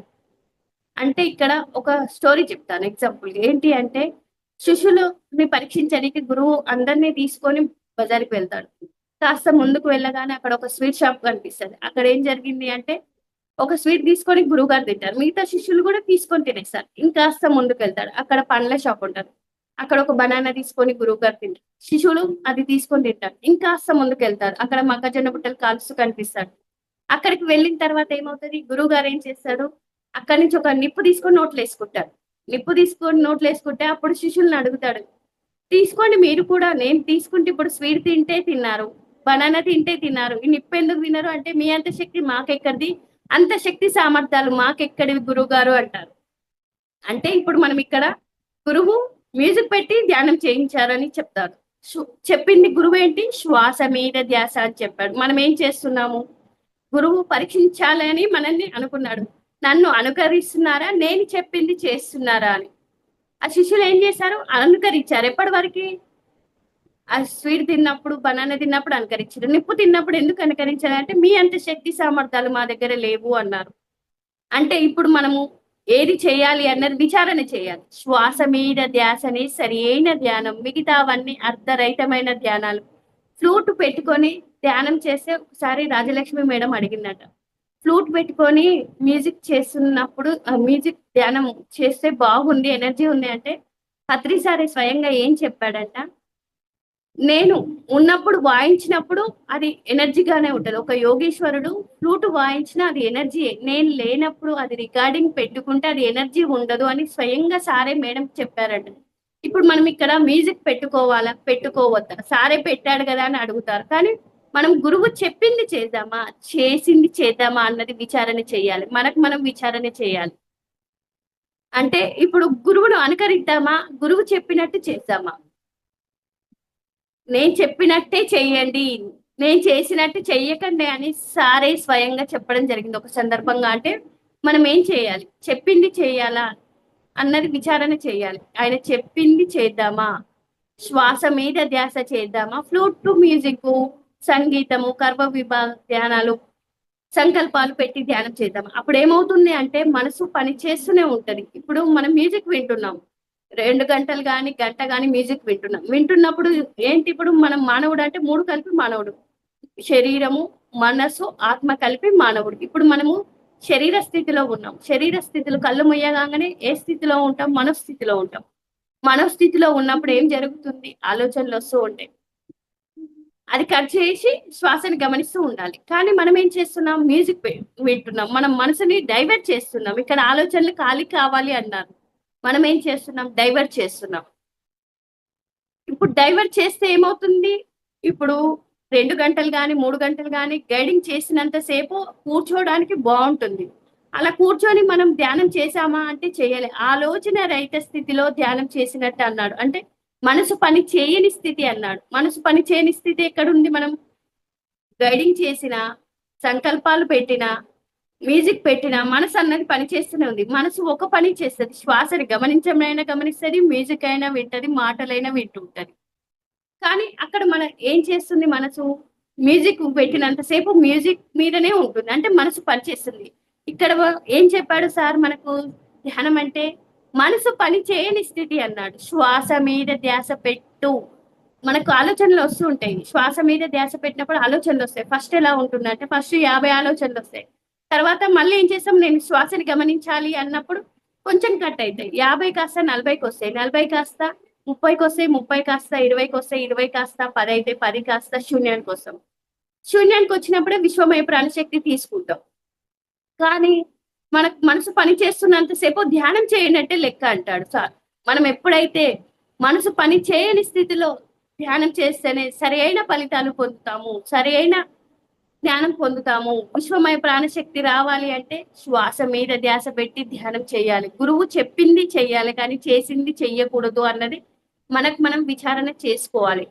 అంటే ఇక్కడ ఒక స్టోరీ చెప్తాను ఎగ్జాంపుల్. ఏంటి అంటే శిష్యులని పరీక్షించడానికి గురువు అందరిని తీసుకొని బజార్‌కి వెళ్తాడు. కాస్త ముందుకు వెళ్ళగానే అక్కడ ఒక స్వీట్ షాప్ కనిపిస్తది. అక్కడ ఏం జరిగింది అంటే ఒక స్వీట్ తీసుకొని గురువుగారు తింటారు. మిగతా శిష్యులు కూడా తీసుకొని తినేస్తారు. ఇంకాస్త ముందుకెళ్తాడు. అక్కడ పండ్ల షాప్ ఉంటది. అక్కడ ఒక బనానా తీసుకొని గురువుగారు తింటారు. శిష్యులు అది తీసుకొని తింటారు. ఇంకాస్త ముందుకెళ్తారు. అక్కడ మొక్కజొన్న బుట్టలు కాల్స్తూ కనిపిస్తాడు. అక్కడికి వెళ్ళిన తర్వాత ఏమవుతది? గురువుగారు ఏం చేస్తాడు? అక్కడి నుంచి ఒక నిప్పు తీసుకొని నోట్లేసుకుంటాడు. నిప్పు తీసుకొని నోట్లేసుకుంటే అప్పుడు శిష్యుల్ని అడుగుతాడు. తీసుకోండి మీరు కూడా. నేను తీసుకుంటే ఇప్పుడు స్వీట్ తింటే తిన్నారు. బనానా తింటే తిన్నారు. ఈ నిప్పు ఎందుకు తినరు అంటే మీ అంత శక్తి మాకెక్కడిది? అంత శక్తి సామర్థ్యాలు మాకెక్కడివి గురువుగారు అంటారు. అంటే ఇప్పుడు మనం ఇక్కడ గురువు మ్యూజిక్ పెట్టి ధ్యానం చేయించారని చెప్తారు. చెప్పింది గురువు ఏంటి? శ్వాస మీద ధ్యాస అని చెప్పాడు. మనం ఏం చేస్తున్నాము? గురువు పరీక్షించాలని మనల్ని అనుకున్నాడు. నన్ను అనుకరిస్తున్నారా, నేను చెప్పింది చేస్తున్నారా అని. ఆ శిష్యులు ఏం చేశారు? అనుకరించారు. ఎప్పటి వరకు? ఆ స్వీట్ తిన్నప్పుడు, బనానా తిన్నప్పుడు అనుకరించారు. నిప్పు తిన్నప్పుడు ఎందుకు అనుకరించారు అంటే, మీ అంత శక్తి సామర్థ్యాలు మా దగ్గర లేవు అన్నారు. అంటే ఇప్పుడు మనము ఏది చేయాలి అన్నది విచారణ చేయాలి. శ్వాస మీద ధ్యాసనే సరి అయిన ధ్యానం. మిగతావన్నీ అర్ధరహితమైన ధ్యానాలు. ఫ్లూట్ పెట్టుకొని ధ్యానం చేస్తే ఒకసారి రాజలక్ష్మి మేడం అడిగిందట. ఫ్లూట్ పెట్టుకొని మ్యూజిక్ చేస్తున్నప్పుడు మ్యూజిక్ ధ్యానం చేస్తే బాగుంది, ఎనర్జీ ఉంది అంటే పత్రి సారి స్వయంగా ఏం చెప్పాడంట? నేను ఉన్నప్పుడు వాయించినప్పుడు అది ఎనర్జీగానే ఉంటది. ఒక యోగేశ్వరుడు ఫ్లూట్ వాయించినా అది ఎనర్జీ. నేను లేనప్పుడు అది రికార్డింగ్ పెట్టుకుంటే అది ఎనర్జీ ఉండదు అని స్వయంగా సారే మేడం చెప్పారంట. ఇప్పుడు మనం ఇక్కడ మ్యూజిక్ పెట్టుకోవాలా, పెట్టుకోవద్దా? సారే పెట్టాడు కదా అని అడుగుతారు. కానీ మనం గురువు చెప్పింది చేద్దామా, చేసింది చేద్దామా అన్నది విచారణ చేయాలి. మనకు మనం విచారణ చేయాలి. అంటే ఇప్పుడు గురువును అనుకరిద్దామా, గురువు చెప్పినట్టు చేద్దామా? నేను చెప్పినట్టే చెయ్యండి, నేను చేసినట్టు చెయ్యకండి అని సారే స్వయంగా చెప్పడం జరిగింది ఒక సందర్భంగా. అంటే మనం ఏం చేయాలి? చెప్పింది చేయాలా అన్నది విచారణ చేయాలి. ఆయన చెప్పింది చేద్దామా, శ్వాస మీద ధ్యాస చేద్దామా, ఫ్లూట్ టు మ్యూజిక్, సంగీతము, కర్మ విభాగ ధ్యానాలు, సంకల్పాలు పెట్టి ధ్యానం చేద్దాం. అప్పుడు ఏమవుతుంది అంటే మనసు పని చేస్తూనే ఉంటది. ఇప్పుడు మనం మ్యూజిక్ వింటున్నాం, 2 గంటలు కానీ గంట కానీ మ్యూజిక్ వింటున్నాం. వింటున్నప్పుడు ఏంటి? ఇప్పుడు మనం మానవుడు అంటే 3 కలిపి మానవుడు. శరీరము, మనసు, ఆత్మ కలిపి మానవుడు. ఇప్పుడు మనము శరీర స్థితిలో ఉన్నాం. శరీర స్థితిలో కళ్ళు మూయగానే ఏ స్థితిలో ఉంటాం? మనస్థితిలో ఉంటాం. మనస్థితిలో ఉన్నప్పుడు ఏం జరుగుతుంది? ఆలోచనలు వస్తూ ఉంటాయి. అది కట్ చేసి శ్వాసని గమనిస్తూ ఉండాలి. కానీ మనం ఏం చేస్తున్నాం? మ్యూజిక్ వింటున్నాం. మనం మనసుని డైవర్ట్ చేస్తున్నాం. ఇక్కడ ఆలోచనలు ఖాళీ కావాలి అన్నారు. మనం ఏం చేస్తున్నాం? డైవర్ట్ చేస్తున్నాం. ఇప్పుడు డైవర్ట్ చేస్తే ఏమవుతుంది? ఇప్పుడు 2 గంటలు కానీ 3 గంటలు కానీ గైడింగ్ చేసినంత సేపు కూర్చోవడానికి బాగుంటుంది. అలా కూర్చొని మనం ధ్యానం చేశామా అంటే చేయలే. ఆలోచన రహిత స్థితిలో ధ్యానం చేసినట్టు అన్నాడు. అంటే మనసు పని చేయని స్థితి అన్నాడు. మనసు పని చేయని స్థితి ఎక్కడుంది? మనం గైడింగ్ చేసిన, సంకల్పాలు పెట్టిన, మ్యూజిక్ పెట్టిన మనసు అన్నది పని చేస్తూనే ఉంది. మనసు ఒక పని చేస్తుంది. శ్వాసని గమనించమైనా గమనిస్తుంది, మ్యూజిక్ అయినా వింటది, మాటలైనా వింటుంటది. కానీ అక్కడ మన ఏం చేస్తుంది మనసు? మ్యూజిక్ పెట్టినంతసేపు మ్యూజిక్ మీదనే ఉంటుంది. అంటే మనసు పనిచేస్తుంది. ఇక్కడ ఏం చెప్పాడు సార్ మనకు? ధ్యానం అంటే మనసు పని చేయని స్థితి అన్నాడు. శ్వాస మీద ధ్యాస పెట్టు. మనకు ఆలోచనలు వస్తూ ఉంటాయి. శ్వాస మీద ధ్యాస పెట్టినప్పుడు ఆలోచనలు వస్తాయి. ఫస్ట్ ఎలా ఉంటుందంటే ఫస్ట్ 50 ఆలోచనలు వస్తాయి. తర్వాత మళ్ళీ ఏం చేస్తాం? నేను శ్వాసని గమనించాలి అన్నప్పుడు కొంచెం కట్ అవుతాయి. 50 కాస్త 40కి వస్తాయి. 40 కాస్త 30కి వస్తాయి. 30 కాస్త 20కి వస్తాయి. 20 కాస్త 10 అయితే 10 కాస్త శూన్యానికి వస్తాం. శూన్యానికి వచ్చినప్పుడే విశ్వమయ ప్రాణశక్తి తీసుకుంటాం. కానీ మనకు మనసు పని చేస్తున్నంతసేపు ధ్యానం చేయనట్టే లెక్క అంటాడు సార్. మనం ఎప్పుడైతే మనసు పని చేయని స్థితిలో ధ్యానం చేస్తేనే సరి అయిన ఫలితాలు పొందుతాము, సరి అయిన జ్ఞానం పొందుతాము. విశ్వమయ ప్రాణశక్తి రావాలి అంటే శ్వాస మీద ధ్యాస పెట్టి ధ్యానం చేయాలి. గురువు చెప్పింది చెయ్యాలి, కానీ చేసింది చెయ్యకూడదు అన్నది మనకు మనం విచారణ చేసుకోవాలి.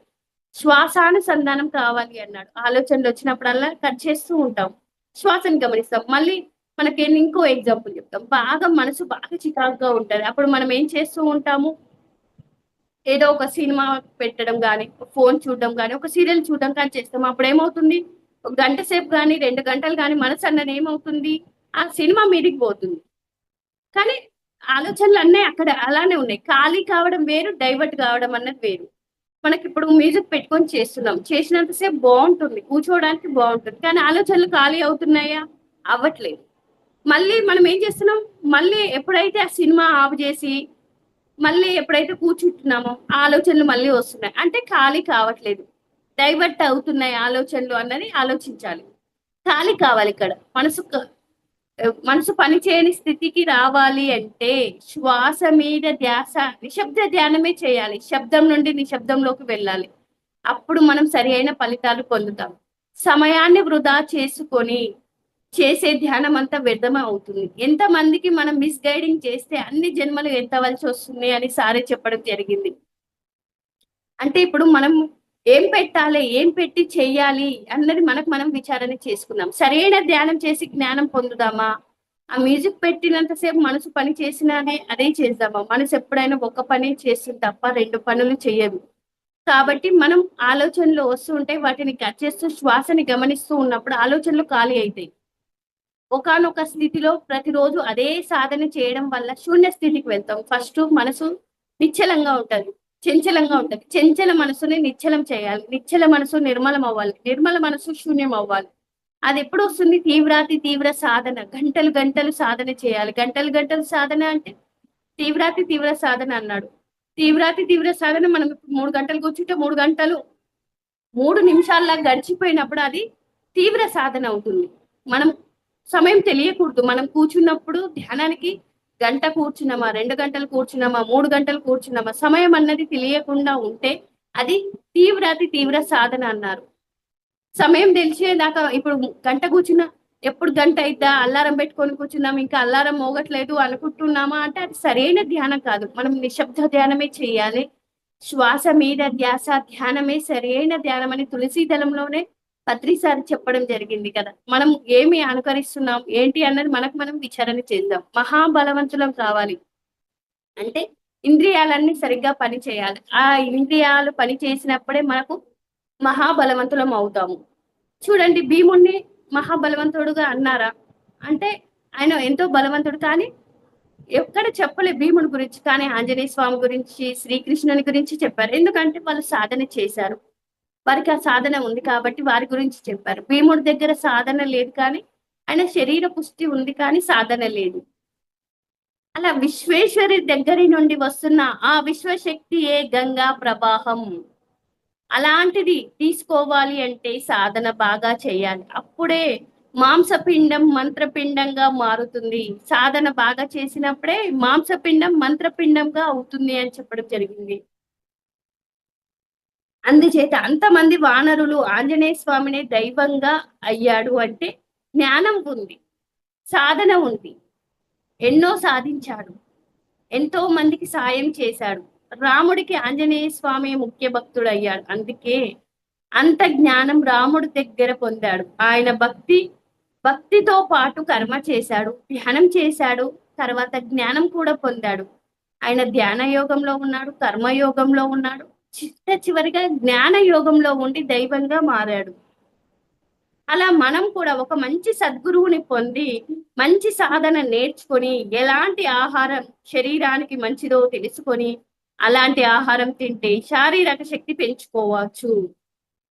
శ్వాసానుసంధానం కావాలి అన్నాడు. ఆలోచనలు వచ్చినప్పుడల్లా కట్ చేస్తూ ఉంటాం, శ్వాసను గమనిస్తాం. మళ్ళీ మనకి ఇంకో ఎగ్జాంపుల్ చెప్తాం. బాగా మనసు బాగా చికాకుగా ఉంటది. అప్పుడు మనం ఏం చేస్తూ ఉంటాము? ఏదో ఒక సినిమా పెట్టడం కానీ, ఫోన్ చూడడం కానీ, ఒక సీరియల్ చూడడం కానీ చేస్తాం. అప్పుడు ఏమవుతుంది? ఒక గంట సేపు కానీ 2 గంటలు కానీ మనసు అన్నది ఏమవుతుంది? ఆ సినిమా మీదికి పోతుంది. కానీ ఆలోచనలు అన్నీ అక్కడ అలానే ఉన్నాయి. ఖాళీ కావడం వేరు, డైవర్ట్ కావడం అన్నది వేరు. మనకి ఇప్పుడు మ్యూజిక్ పెట్టుకొని చేస్తున్నాం. చేసినంతసేపు బాగుంటుంది, కూర్చోవడానికి బాగుంటుంది. కానీ ఆలోచనలు ఖాళీ అవుతున్నాయా? అవ్వట్లేదు. మళ్ళీ మనం ఏం చేస్తున్నాం? మళ్ళీ ఎప్పుడైతే ఆ సినిమా ఆఫ్ చేసి మళ్ళీ ఎప్పుడైతే కూర్చుంటున్నామో ఆ ఆలోచనలు మళ్ళీ వస్తున్నాయి. అంటే ఖాళీ కావట్లేదు, డైవర్ట్ అవుతున్నాయి ఆలోచనలు అన్నది ఆలోచించాలి. ఖాళీ కావాలి ఇక్కడ. మనసు పని చేయని స్థితికి రావాలి అంటే శ్వాస మీద ధ్యాస, నిశ్శబ్ద ధ్యానమే చేయాలి. శబ్దం నుండి నిశ్శబ్దంలోకి వెళ్ళాలి. అప్పుడు మనం సరి అయిన ఫలితాలు పొందుతాం. సమయాన్ని వృధా చేసుకొని చేసే ధ్యానం అంతా వ్యర్థమే అవుతుంది. ఎంతమందికి మనం మిస్‌గైడింగ్ చేస్తే అన్ని జన్మలు ఎత్తవలసి వస్తుంది అని సారే చెప్పడం జరిగింది. అంటే ఇప్పుడు మనం ఏం పెట్టాలి? ఏం పెట్టి చెయ్యాలి? అన్నది మనకు మనం విచారణ చేసుకుందాం. సరైన ధ్యానం చేసి జ్ఞానం పొందుదామా? ఆ మ్యూజిక్ పెట్టినంత సేపు మనసు పని చేసినానే అదే చేద్దామా? మనసు ఎప్పుడైనా ఒక పనే చేస్తుంది తప్ప 2 పనులు చెయ్యదు. కాబట్టి మనం ఆలోచనలు వస్తూ ఉంటే వాటిని కట్ చేస్తూ శ్వాసని గమనిస్తూ ఉన్నప్పుడు ఆలోచనలు ఖాళీ అయితాయి. ఒకానొక స్థితిలో ప్రతిరోజు అదే సాధన చేయడం వల్ల శూన్య స్థితికి వెళ్తాం. ఫస్టు మనసు నిశ్చలంగా ఉంటది. చంచలంగా ఉంటది. చంచల మనసుని నిశ్చలం చేయాలి. నిశ్చల మనసు నిర్మలం అవ్వాలి. నిర్మల మనసు శూన్యం అవ్వాలి. అదెప్పుడొస్తుంది? తీవ్రాతి తీవ్ర సాధన. గంటలు గంటలు సాధన చేయాలి. గంటలు గంటలు సాధన అంటే తీవ్రాతి తీవ్ర సాధన అన్నాడు. తీవ్రాతి తీవ్ర సాధన మనం ఇప్పుడు 3 గంటలు కూర్చుంటే 3 గంటలు 3 నిమిషాల్లా గడిచిపోయినప్పుడు అది తీవ్ర సాధన అవుతుంది. మనం సమయం తెలియకూడదు. మనం కూర్చున్నప్పుడు ధ్యానానికి గంట కూర్చున్నామా, 2 గంటలు కూర్చున్నామా, 3 గంటలు కూర్చున్నామా, సమయం అన్నది తెలియకుండా ఉంటే అది తీవ్రాతి తీవ్ర సాధన అన్నారు. సమయం తెలిసేదాకా ఇప్పుడు గంట కూర్చున్నా ఎప్పుడు గంట అయిద్దా అల్లారం పెట్టుకొని కూర్చున్నాం ఇంకా అల్లారం మోగట్లేదు అనుకుంటున్నామా అంటే అది సరైన ధ్యానం కాదు. మనం నిశ్శబ్ద ధ్యానమే చేయాలి. శ్వాస మీద ధ్యాస ధ్యానమే సరైన ధ్యానం అని తులసి దళంలోనే పత్రిసారి చెప్పడం జరిగింది కదా. మనం ఏమి అనుకరిస్తున్నాం ఏంటి అన్నది మనకు మనం విచారణ చేద్దాం. మహాబలవంతులం కావాలి అంటే ఇంద్రియాలన్నీ సరిగ్గా పని చేయాలి. ఆ ఇంద్రియాలు పని చేసినప్పుడే మనకు మహాబలవంతులం అవుతాము. చూడండి భీముడిని మహాబలవంతుడుగా అన్నారా? అంటే ఆయన ఎంతో బలవంతుడు కానీ ఎక్కడ చెప్పలే భీముడి గురించి. కానీ ఆంజనేయ స్వామి గురించి, శ్రీకృష్ణుని గురించి చెప్పారు. ఎందుకంటే వాళ్ళు సాధన చేశారు. వారికి ఆ సాధన ఉంది కాబట్టి వారి గురించి చెప్పారు. భీముడి దగ్గర సాధన లేదు కానీ ఆయన శరీర పుష్టి ఉంది కానీ సాధన లేదు. అలా విశ్వేశ్వరి దగ్గరి నుండి వస్తున్న ఆ విశ్వశక్తియే గంగా ప్రవాహం. అలాంటిది తీసుకోవాలి అంటే సాధన బాగా చేయాలి. అప్పుడే మాంసపిండం మంత్రపిండంగా మారుతుంది. సాధన బాగా చేసినప్పుడే మాంసపిండం మంత్రపిండంగా అవుతుంది అని చెప్పడం జరిగింది. అందుచేత అంతమంది వానరులు ఆంజనేయ స్వామిని దైవంగా అయ్యాడు అంటే జ్ఞానం ఉంది, సాధన ఉంది, ఎన్నో సాధించాడు, ఎంతో మందికి సాయం చేశాడు. రాముడికి ఆంజనేయ స్వామి ముఖ్య భక్తుడయ్యాడు. అందుకే అంత జ్ఞానం రాముడి దగ్గర పొందాడు. ఆయన భక్తితో పాటు కర్మ చేశాడు, ధ్యానం చేశాడు, తర్వాత జ్ఞానం కూడా పొందాడు. ఆయన ధ్యాన యోగంలో ఉన్నాడు, కర్మయోగంలో ఉన్నాడు, చివరిగా జ్ఞాన యోగంలో ఉండి దైవంగా మారాడు. అలా మనం కూడా ఒక మంచి సద్గురువుని పొంది మంచి సాధన నేర్చుకొని ఎలాంటి ఆహారం శరీరానికి మంచిదో తెలుసుకొని అలాంటి ఆహారం తింటే శారీరక శక్తి పెంచుకోవచ్చు.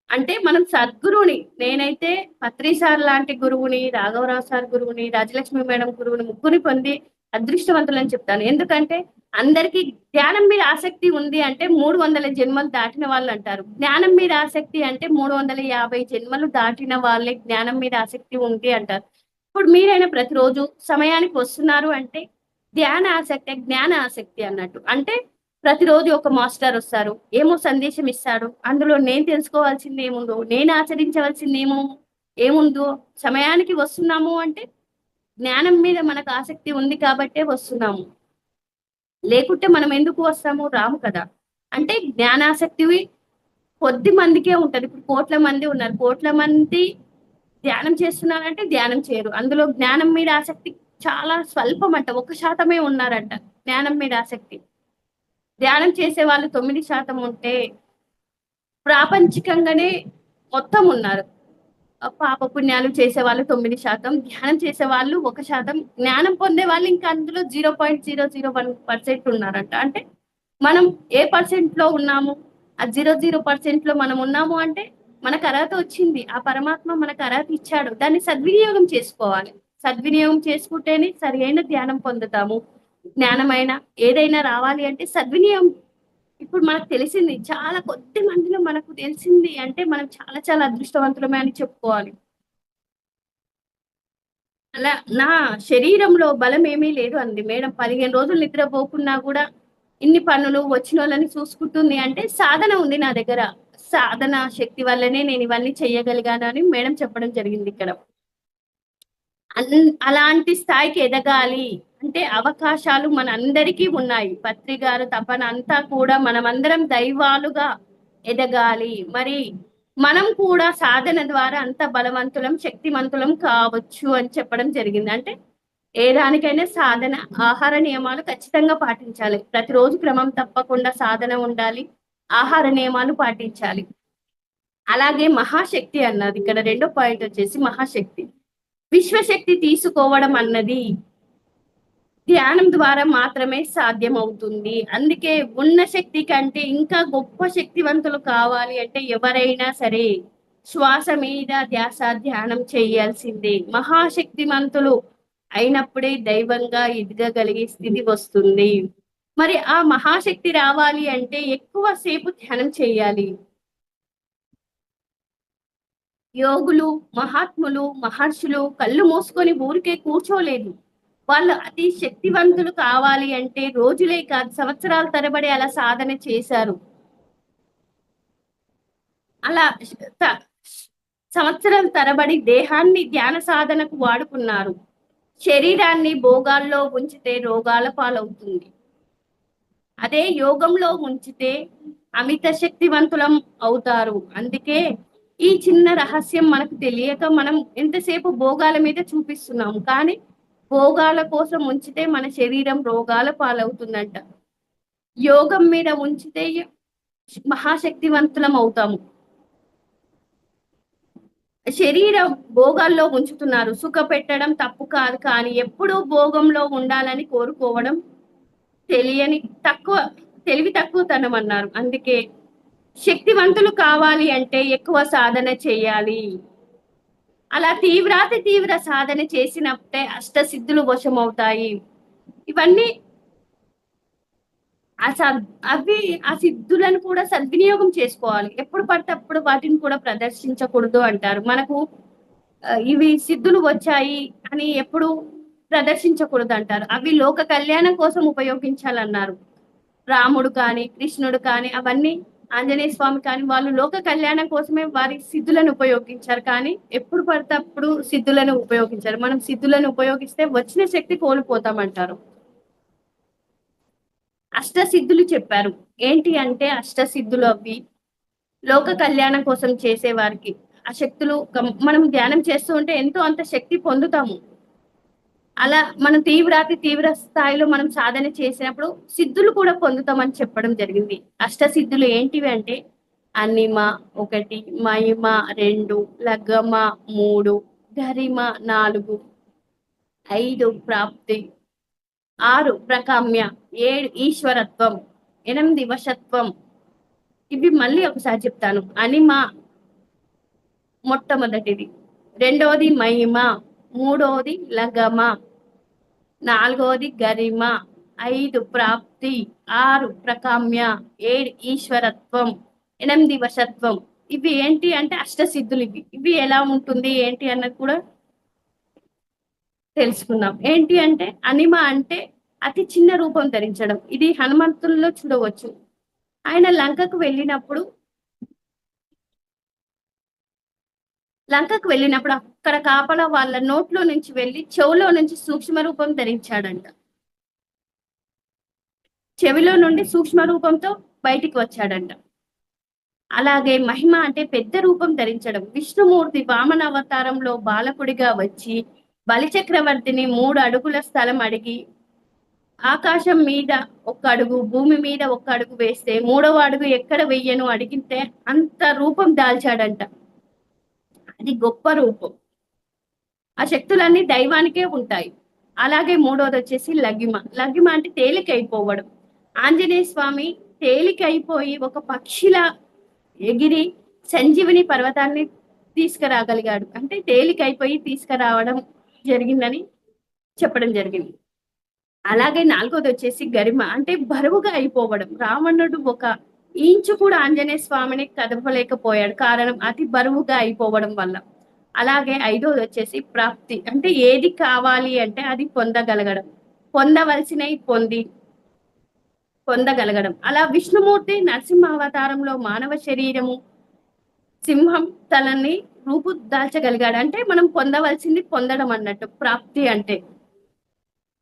అంటే మనం సద్గురువుని నేనైతే పత్రి సార్ లాంటి గురువుని, రాఘవరావు సార్ గురువుని, రాజలక్ష్మి మేడం గురువుని ముగ్గురిని పొంది అదృష్టవంతులని చెప్తాను. ఎందుకంటే అందరికీ జ్ఞానం మీద ఆసక్తి ఉంది అంటే 300 జన్మలు దాటిన వాళ్ళు అంటారు. జ్ఞానం మీద ఆసక్తి అంటే 350 జన్మలు దాటిన వాళ్ళే జ్ఞానం మీద ఆసక్తి ఉంది అంటారు. ఇప్పుడు మీరైనా ప్రతిరోజు సమయానికి వస్తున్నారు అంటే ధ్యాన ఆసక్తి, జ్ఞాన ఆసక్తి అన్నట్టు. అంటే ప్రతిరోజు ఒక మాస్టర్ వస్తారు, ఏమో సందేశం ఇస్తాడు. అందులో నేను తెలుసుకోవాల్సింది ఏముందో, నేను ఆచరించవలసింది ఏముందో సమయానికి వస్తున్నాము అంటే జ్ఞానం మీద మనకు ఆసక్తి ఉంది కాబట్టే వస్తున్నాము. లేకుంటే మనం ఎందుకు వస్తాము? రాము కదా. అంటే జ్ఞానాసక్తివి కొద్ది మందికే ఉంటది. ఇప్పుడు కోట్ల మంది ఉన్నారు. కోట్ల మంది ధ్యానం చేస్తున్నారంటే ధ్యానం చేయరు. అందులో జ్ఞానం మీద ఆసక్తి చాలా స్వల్పం అంట. 1% ఉన్నారంట జ్ఞానం మీద ఆసక్తి. ధ్యానం చేసే వాళ్ళు 9% ఉంటే ప్రాపంచికంగానే మొత్తం ఉన్నారు. పాప పుణ్యాలు చేసే వాళ్ళు 9%, ధ్యానం చేసే వాళ్ళు 1%, జ్ఞానం పొందే వాళ్ళు ఇంకా అందులో 0.001% ఉన్నారంట. అంటే మనం ఏ పర్సెంట్ లో ఉన్నాము? ఆ 0.0% లో మనం ఉన్నాము అంటే మనకు అర్హత వచ్చింది. ఆ పరమాత్మ మనకు అర్హత ఇచ్చాడు. దాన్ని సద్వినియోగం చేసుకోవాలి. సద్వినియోగం చేసుకుంటేనే సరి అయిన ధ్యానం పొందుతాము. జ్ఞానమైన ఏదైనా రావాలి అంటే సద్వినియోగం. ఇప్పుడు మనకు తెలిసింది చాలా కొద్ది మందిలో మనకు తెలిసింది అంటే మనం చాలా చాలా అదృష్టవంతులమే అని చెప్పుకోవాలి. అలా నా శరీరంలో బలం ఏమీ లేదు అంది మేడం. 15 రోజులు నిద్రపోకున్నా కూడా ఇన్ని పనులు వచ్చినోళ్ళని చూసుకుంటుంది అంటే సాధన ఉంది నా దగ్గర. సాధన శక్తి వల్లనే నేను ఇవన్నీ చెయ్యగలిగాను అని మేడం చెప్పడం జరిగింది ఇక్కడ. అలాంటి స్థాయికి ఎదగాలి అంటే అవకాశాలు మనందరికీ ఉన్నాయి. పత్రి గారు తపన అంతా కూడా మనమందరం దైవాలుగా ఎదగాలి. మరి మనం కూడా సాధన ద్వారా అంత బలవంతులం, శక్తిమంతులం కావచ్చు అని చెప్పడం జరిగింది. అంటే ఏ దానికైనా సాధన, ఆహార నియమాలు ఖచ్చితంగా పాటించాలి. ప్రతిరోజు క్రమం తప్పకుండా సాధన ఉండాలి. ఆహార నియమాలు పాటించాలి. అలాగే మహాశక్తి అన్నది ఇక్కడ రెండో పాయింట్ వచ్చేసి మహాశక్తి. విశ్వశక్తి తీసుకోవడం అన్నది ధ్యానం ద్వారా మాత్రమే సాధ్యమవుతుంది. అందుకే ఉన్న శక్తి కంటే ఇంకా గొప్ప శక్తివంతులు కావాలి అంటే ఎవరైనా సరే శ్వాస మీద ధ్యాస ధ్యానం చేయాల్సిందే. మహాశక్తిమంతులు అయినప్పుడే దైవంగా ఎదగగలిగే స్థితి వస్తుంది. మరి ఆ మహాశక్తి రావాలి అంటే ఎక్కువ సేపు ధ్యానం చేయాలి. యోగులు, మహాత్ములు, మహర్షులు కళ్ళు మూసుకొని ఊరికే కూర్చోలేదు. వాళ్ళు అతి శక్తివంతులు కావాలి అంటే రోజులే కాదు సంవత్సరాల తరబడి అలా సాధన చేశారు. అలా సంవత్సరాల తరబడి దేహాన్ని ధ్యాన సాధనకు వాడుకున్నారు. శరీరాన్ని భోగాల్లో ఉంచితే రోగాల పాలవుతుంది. అదే యోగంలో ఉంచితే అమిత శక్తివంతులం అవుతారు. అందుకే ఈ చిన్న రహస్యం మనకు తెలియక మనం ఎంతసేపు భోగాల మీద చూపిస్తున్నాము. కానీ భోగాల కోసం ఉంచితే మన శరీరం రోగాల పాలవుతుందంట. యోగం మీద ఉంచితే మహాశక్తివంతులం అవుతాము. శరీరం భోగాల్లో ఉంచుతున్నారు. సుఖ పెట్టడం తప్పు కాదు, కానీ ఎప్పుడూ భోగంలో ఉండాలని కోరుకోవడం తెలివి తక్కువతనం అన్నారు. అందుకే శక్తివంతులు కావాలి అంటే ఎక్కువ సాధన చేయాలి. అలా తీవ్ర సాధన చేసినప్పుడే అష్టసిద్ధులు వశమవుతాయి. ఇవన్నీ ఆ సిద్ధులను కూడా సద్వినియోగం చేసుకోవాలి. ఎప్పుడు పడితే అప్పుడు వాటిని కూడా ప్రదర్శించకూడదు అంటారు. మనకు ఇవి సిద్ధులు వచ్చాయి అని ఎప్పుడు ప్రదర్శించకూడదు అంటారు. అవి లోక కళ్యాణం కోసం ఉపయోగించాలన్నారు. రాముడు కానీ కృష్ణుడు కానీ అవన్నీ ఆంజనేయ స్వామి కానీ వాళ్ళు లోక కళ్యాణం కోసమే వారి సిద్ధులను ఉపయోగించారు. కానీ ఎప్పుడు పడితే అప్పుడు సిద్ధులను ఉపయోగించారు. మనం సిద్ధులను ఉపయోగిస్తే వచ్చిన శక్తి కోల్పోతామంటారు. అష్టసిద్ధులు చెప్పారు. ఏంటి అంటే అష్టసిద్ధులు అవి లోక కళ్యాణం కోసం చేసేవారికి ఆ శక్తులు మనం ధ్యానం చేస్తూ ఉంటే ఎంతో అంత శక్తి పొందుతాము. అలా మనం తీవ్ర స్థాయిలో మనం సాధన చేసినప్పుడు సిద్ధులు కూడా పొందుతామని చెప్పడం జరిగింది. అష్టసిద్ధులు ఏంటివి అంటే అనిమ 1, మహిమ 2, లగమ 3, గరిమ 4, 5 ప్రాప్తి, 6 ప్రకామ్య, 7 ఈశ్వరత్వం, 8 వశత్వం. ఇవి మళ్ళీ ఒకసారి చెప్తాను. అనిమ మొట్టమొదటిది, రెండవది మహిమ, మూడవది లగమ, 4వది గరిమ, 5 ప్రాప్తి, 6 ప్రకామ్య, 7 ఈశ్వరత్వం, 8 వశత్వం. ఇవి ఏంటి అంటే అష్టసిద్ధులు. ఇవి ఎలా ఉంటుంది ఏంటి అన్నది కూడా తెలుసుకుందాం. ఏంటి అంటే అనిమ అంటే అతి చిన్న రూపం ధరించడం. ఇది హనుమంతుల్లో చూడవచ్చు. ఆయన లంకకు వెళ్ళినప్పుడు అక్కడ కాపలా వాళ్ళ నోట్లో నుంచి వెళ్ళి చెవులో నుంచి సూక్ష్మ రూపం ధరించాడంట. చెవిలో నుండి సూక్ష్మ రూపంతో బయటికి వచ్చాడంట. అలాగే మహిమ అంటే పెద్ద రూపం ధరించడం. విష్ణుమూర్తి వామన అవతారంలో బాలకుడిగా వచ్చి బలిచక్రవర్తిని 3 అడుగుల స్థలం అడిగి ఆకాశం మీద 1 అడుగు, భూమి మీద 1 అడుగు వేస్తే 3వ అడుగు ఎక్కడ వెయ్యను అడిగితే అంత రూపం దాల్చాడంట. అది గొప్ప రూపం. ఆ శక్తులన్నీ దైవానికే ఉంటాయి. అలాగే 3వది వచ్చేసి లగిమ. లగిమ అంటే తేలికైపోవడం. ఆంజనేయ స్వామి తేలికైపోయి ఒక పక్షిలా ఎగిరి సంజీవిని పర్వతాన్ని తీసుకురాగలిగాడు. అంటే తేలికైపోయి తీసుకురావడం జరిగిందని చెప్పడం జరిగింది. అలాగే 4వది వచ్చేసి గరిమ అంటే బరువుగా అయిపోవడం. రావణుడు 1 ఇంచు కూడా ఆంజనేయ స్వామిని కదపలేకపోయాడు. కారణం అతి బరువుగా అయిపోవడం వల్ల. అలాగే 5వది వచ్చేసి ప్రాప్తి అంటే ఏది కావాలి అంటే అది పొందగలగడం. పొందవలసినవి పొందగలగడం. అలా విష్ణుమూర్తి నరసింహ అవతారంలో మానవ శరీరము సింహం తలని రూపు దాల్చగలిగాడు. అంటే మనం పొందవలసింది పొందడం అన్నట్టు. ప్రాప్తి అంటే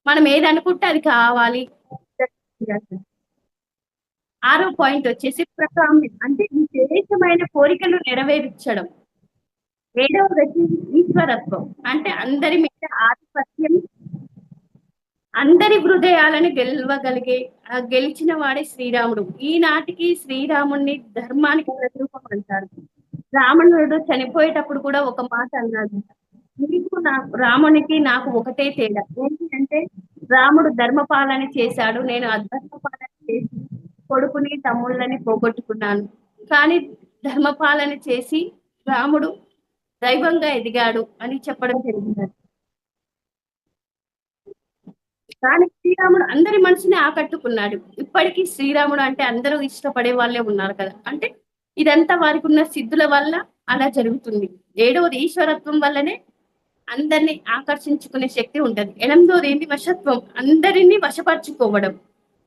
మనం ఏది అనుకుంటే అది కావాలి. ఆరో పాయింట్ వచ్చేసి ప్రకామ్యం అంటే విశేషమైన కోరికలు నెరవేర్చడం. ఏడవది వచ్చేసి ఈశ్వరత్వం అంటే అందరి మీద ఆధిపత్యం, అందరి హృదయాలను గెలవగలిగే గెలిచిన వాడే శ్రీరాముడు. ఈనాటికి శ్రీరాముడిని ధర్మానికి ప్రతిరూపం అంటారు. రావణుడు చనిపోయేటప్పుడు కూడా ఒక మాట అన్నాడు, నీకు నాకు రామునికి నాకు ఒకటే తేడా ఏంటి అంటే రాముడు ధర్మపాలన చేశాడు, నేను అధర్మపాలన చేసి కొడుకుని తమ్ముళ్ళని పోగొట్టుకున్నాను. కానీ ధర్మపాలన చేసి రాముడు దైవంగా ఎదిగాడు అని చెప్పడం జరిగింది. కానీ శ్రీరాముడు అందరి మనసుని ఆకట్టుకున్నాడు. ఇప్పటికీ శ్రీరాముడు అంటే అందరూ ఇష్టపడే వాళ్ళే ఉన్నారు కదా. అంటే ఇదంతా వారికి ఉన్న సిద్ధుల వల్ల అలా జరుగుతుంది. ఏడవది ఈశ్వరత్వం వల్లనే అందరినీ ఆకర్షించుకునే శక్తి ఉంటది. ఎనిమిదవది ఏంటి? వశత్వం, అందరినీ వశపరుచుకోవడం.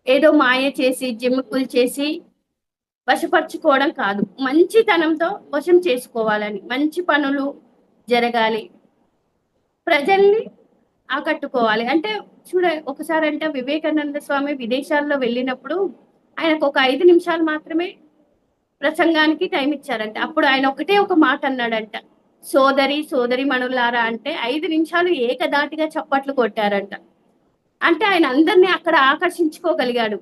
ఏదో మాయ చేసి జిమ్ముకులు చేసి వశపరుచుకోవడం కాదు, మంచితనంతో వశం చేసుకోవాలని, మంచి పనులు జరగాలి, ప్రజల్ని ఆకట్టుకోవాలి. అంటే ఒకసారి అంటే వివేకానంద స్వామి విదేశాల్లో వెళ్ళినప్పుడు ఆయనకు ఒక 5 నిమిషాలు మాత్రమే ప్రసంగానికి టైం ఇచ్చారంట. అప్పుడు ఆయన ఒకటే ఒక మాట అన్నాడంట, సోదరి మనులారా అంటే 5 నిమిషాలు ఏకదాటిగా చప్పట్లు కొట్టారంట. అంటే ఆయన అందరినీ అక్కడ ఆకర్షించుకోగలిగాడు.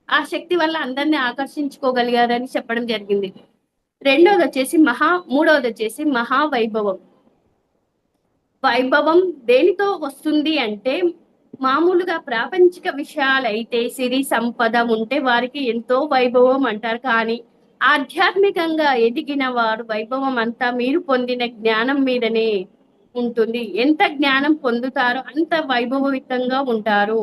ఆ శక్తి వల్ల అందరినీ ఆకర్షించుకోగలిగారని చెప్పడం జరిగింది. మూడవది వచ్చేసి మహావైభవం. వైభవం దేనితో వస్తుంది అంటే మామూలుగా ప్రాపంచిక విషయాలైతే సిరి సంపద ఉంటే వారికి ఎంతో వైభవం అంటారు. కానీ ఆధ్యాత్మికంగా ఎదిగిన వారు వైభవం అంతా మీరు పొందిన జ్ఞానం మీదనే ఉంటుంది. ఎంత జ్ఞానం పొందుతారో అంత వైభవయుతంగా ఉంటారు.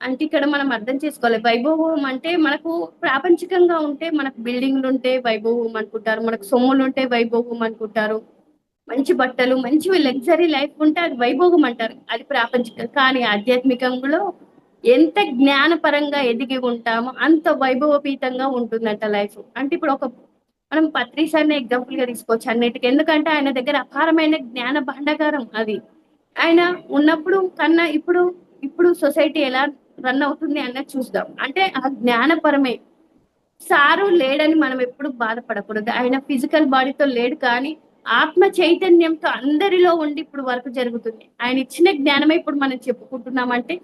అంటే ఇక్కడ మనం అర్థం చేసుకోవాలి, వైభవం అంటే మనకు ప్రాపంచికంగా ఉంటే మనకు బిల్డింగ్లు ఉంటే వైభవం అనుకుంటారు, మనకు సొమ్ములు ఉంటే వైభవం అనుకుంటారు, మంచి బట్టలు మంచి లగ్జరీ లైఫ్ ఉంటే అది వైభోగం అంటారు, అది ప్రాపంచికం. కానీ ఆధ్యాత్మికంలో ఎంత జ్ఞానపరంగా ఎదిగి ఉంటామో అంత వైభవపీతంగా ఉంటుందంట లైఫ్. అంటే ఇప్పుడు మనం పత్రిసారిని ఎగ్జాంపుల్ గా తీసుకోవచ్చు అన్నిటికీ. ఎందుకంటే ఆయన దగ్గర అపారమైన జ్ఞాన భాండాగారం అది. ఆయన ఉన్నప్పుడు కన్నా ఇప్పుడు సొసైటీ ఎలా రన్ అవుతుంది అన్నది చూద్దాం. అంటే ఆ జ్ఞానపరమే. సారు లేడని మనం ఎప్పుడు బాధపడకూడదు. ఆయన ఫిజికల్ బాడీతో లేడు, కానీ ఆత్మ చైతన్యంతో అందరిలో ఉండి ఇప్పుడు వర్క్ జరుగుతుంది. ఆయన ఇచ్చిన జ్ఞానమే ఇప్పుడు మనం చెప్పుకుంటున్నామంటే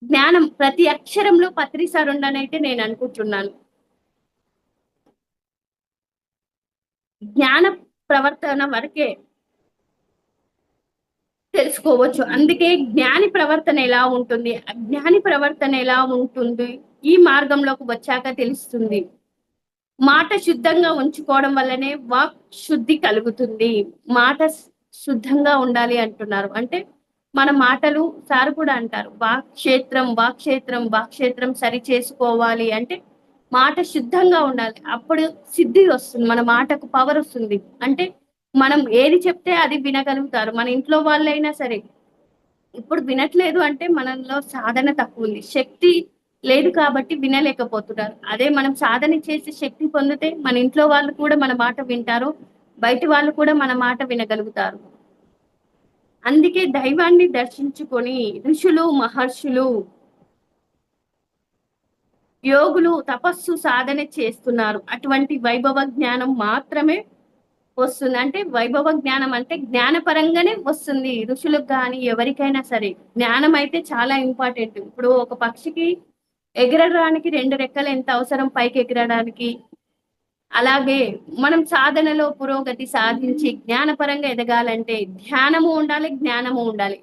జ్ఞానం ప్రతి అక్షరంలో పత్రిసారు ఉండనైతే నేను అనుకుంటున్నాను. జ్ఞాన ప్రవర్తన వరకే తెలుసుకోవచ్చు. అందుకే జ్ఞాని ప్రవర్తన ఎలా ఉంటుంది, అజ్ఞాని ప్రవర్తన ఎలా ఉంటుంది ఈ మార్గంలోకి వచ్చాక తెలుస్తుంది. మాట శుద్ధంగా ఉంచుకోవడం వల్లనే వాక్ శుద్ధి కలుగుతుంది. మాట శుద్ధంగా ఉండాలి అంటున్నారు. అంటే మన మాటలు సార్ కూడా అంటారు, వాక్క్షేత్రం సరి చేసుకోవాలి అంటే మాట శుద్ధంగా ఉండాలి. అప్పుడు సిద్ధి వస్తుంది, మన మాటకు పవర్ వస్తుంది. అంటే మనం ఏది చెప్తే అది వినగలుగుతారు. మన ఇంట్లో వాళ్ళైనా సరే ఇప్పుడు వినట్లేదు అంటే మనలో సాధన తక్కువ ఉంది, శక్తి లేదు కాబట్టి వినలేకపోతున్నారు. అదే మనం సాధన చేసి శక్తి పొందితే మన ఇంట్లో వాళ్ళు కూడా మన మాట వింటారు, బయట వాళ్ళు కూడా మన మాట వినగలుగుతారు. అందుకే దైవాన్ని దర్శించుకొని ఋషులు మహర్షులు యోగులు తపస్సు సాధన చేస్తున్నారు. అటువంటి వైభవ జ్ఞానం మాత్రమే వస్తుంది. అంటే వైభవ జ్ఞానం అంటే జ్ఞానపరంగానే వస్తుంది. ఋషులకు కానీ ఎవరికైనా సరే జ్ఞానం అయితే చాలా ఇంపార్టెంట్. ఇప్పుడు ఒక పక్షికి ఎగరడానికి 2 రెక్కలు ఎంత అవసరం పైకి ఎగరడానికి, అలాగే మనం సాధనలో పురోగతి సాధించి జ్ఞానపరంగా ఎదగాలంటే ధ్యానము ఉండాలి, జ్ఞానము ఉండాలి.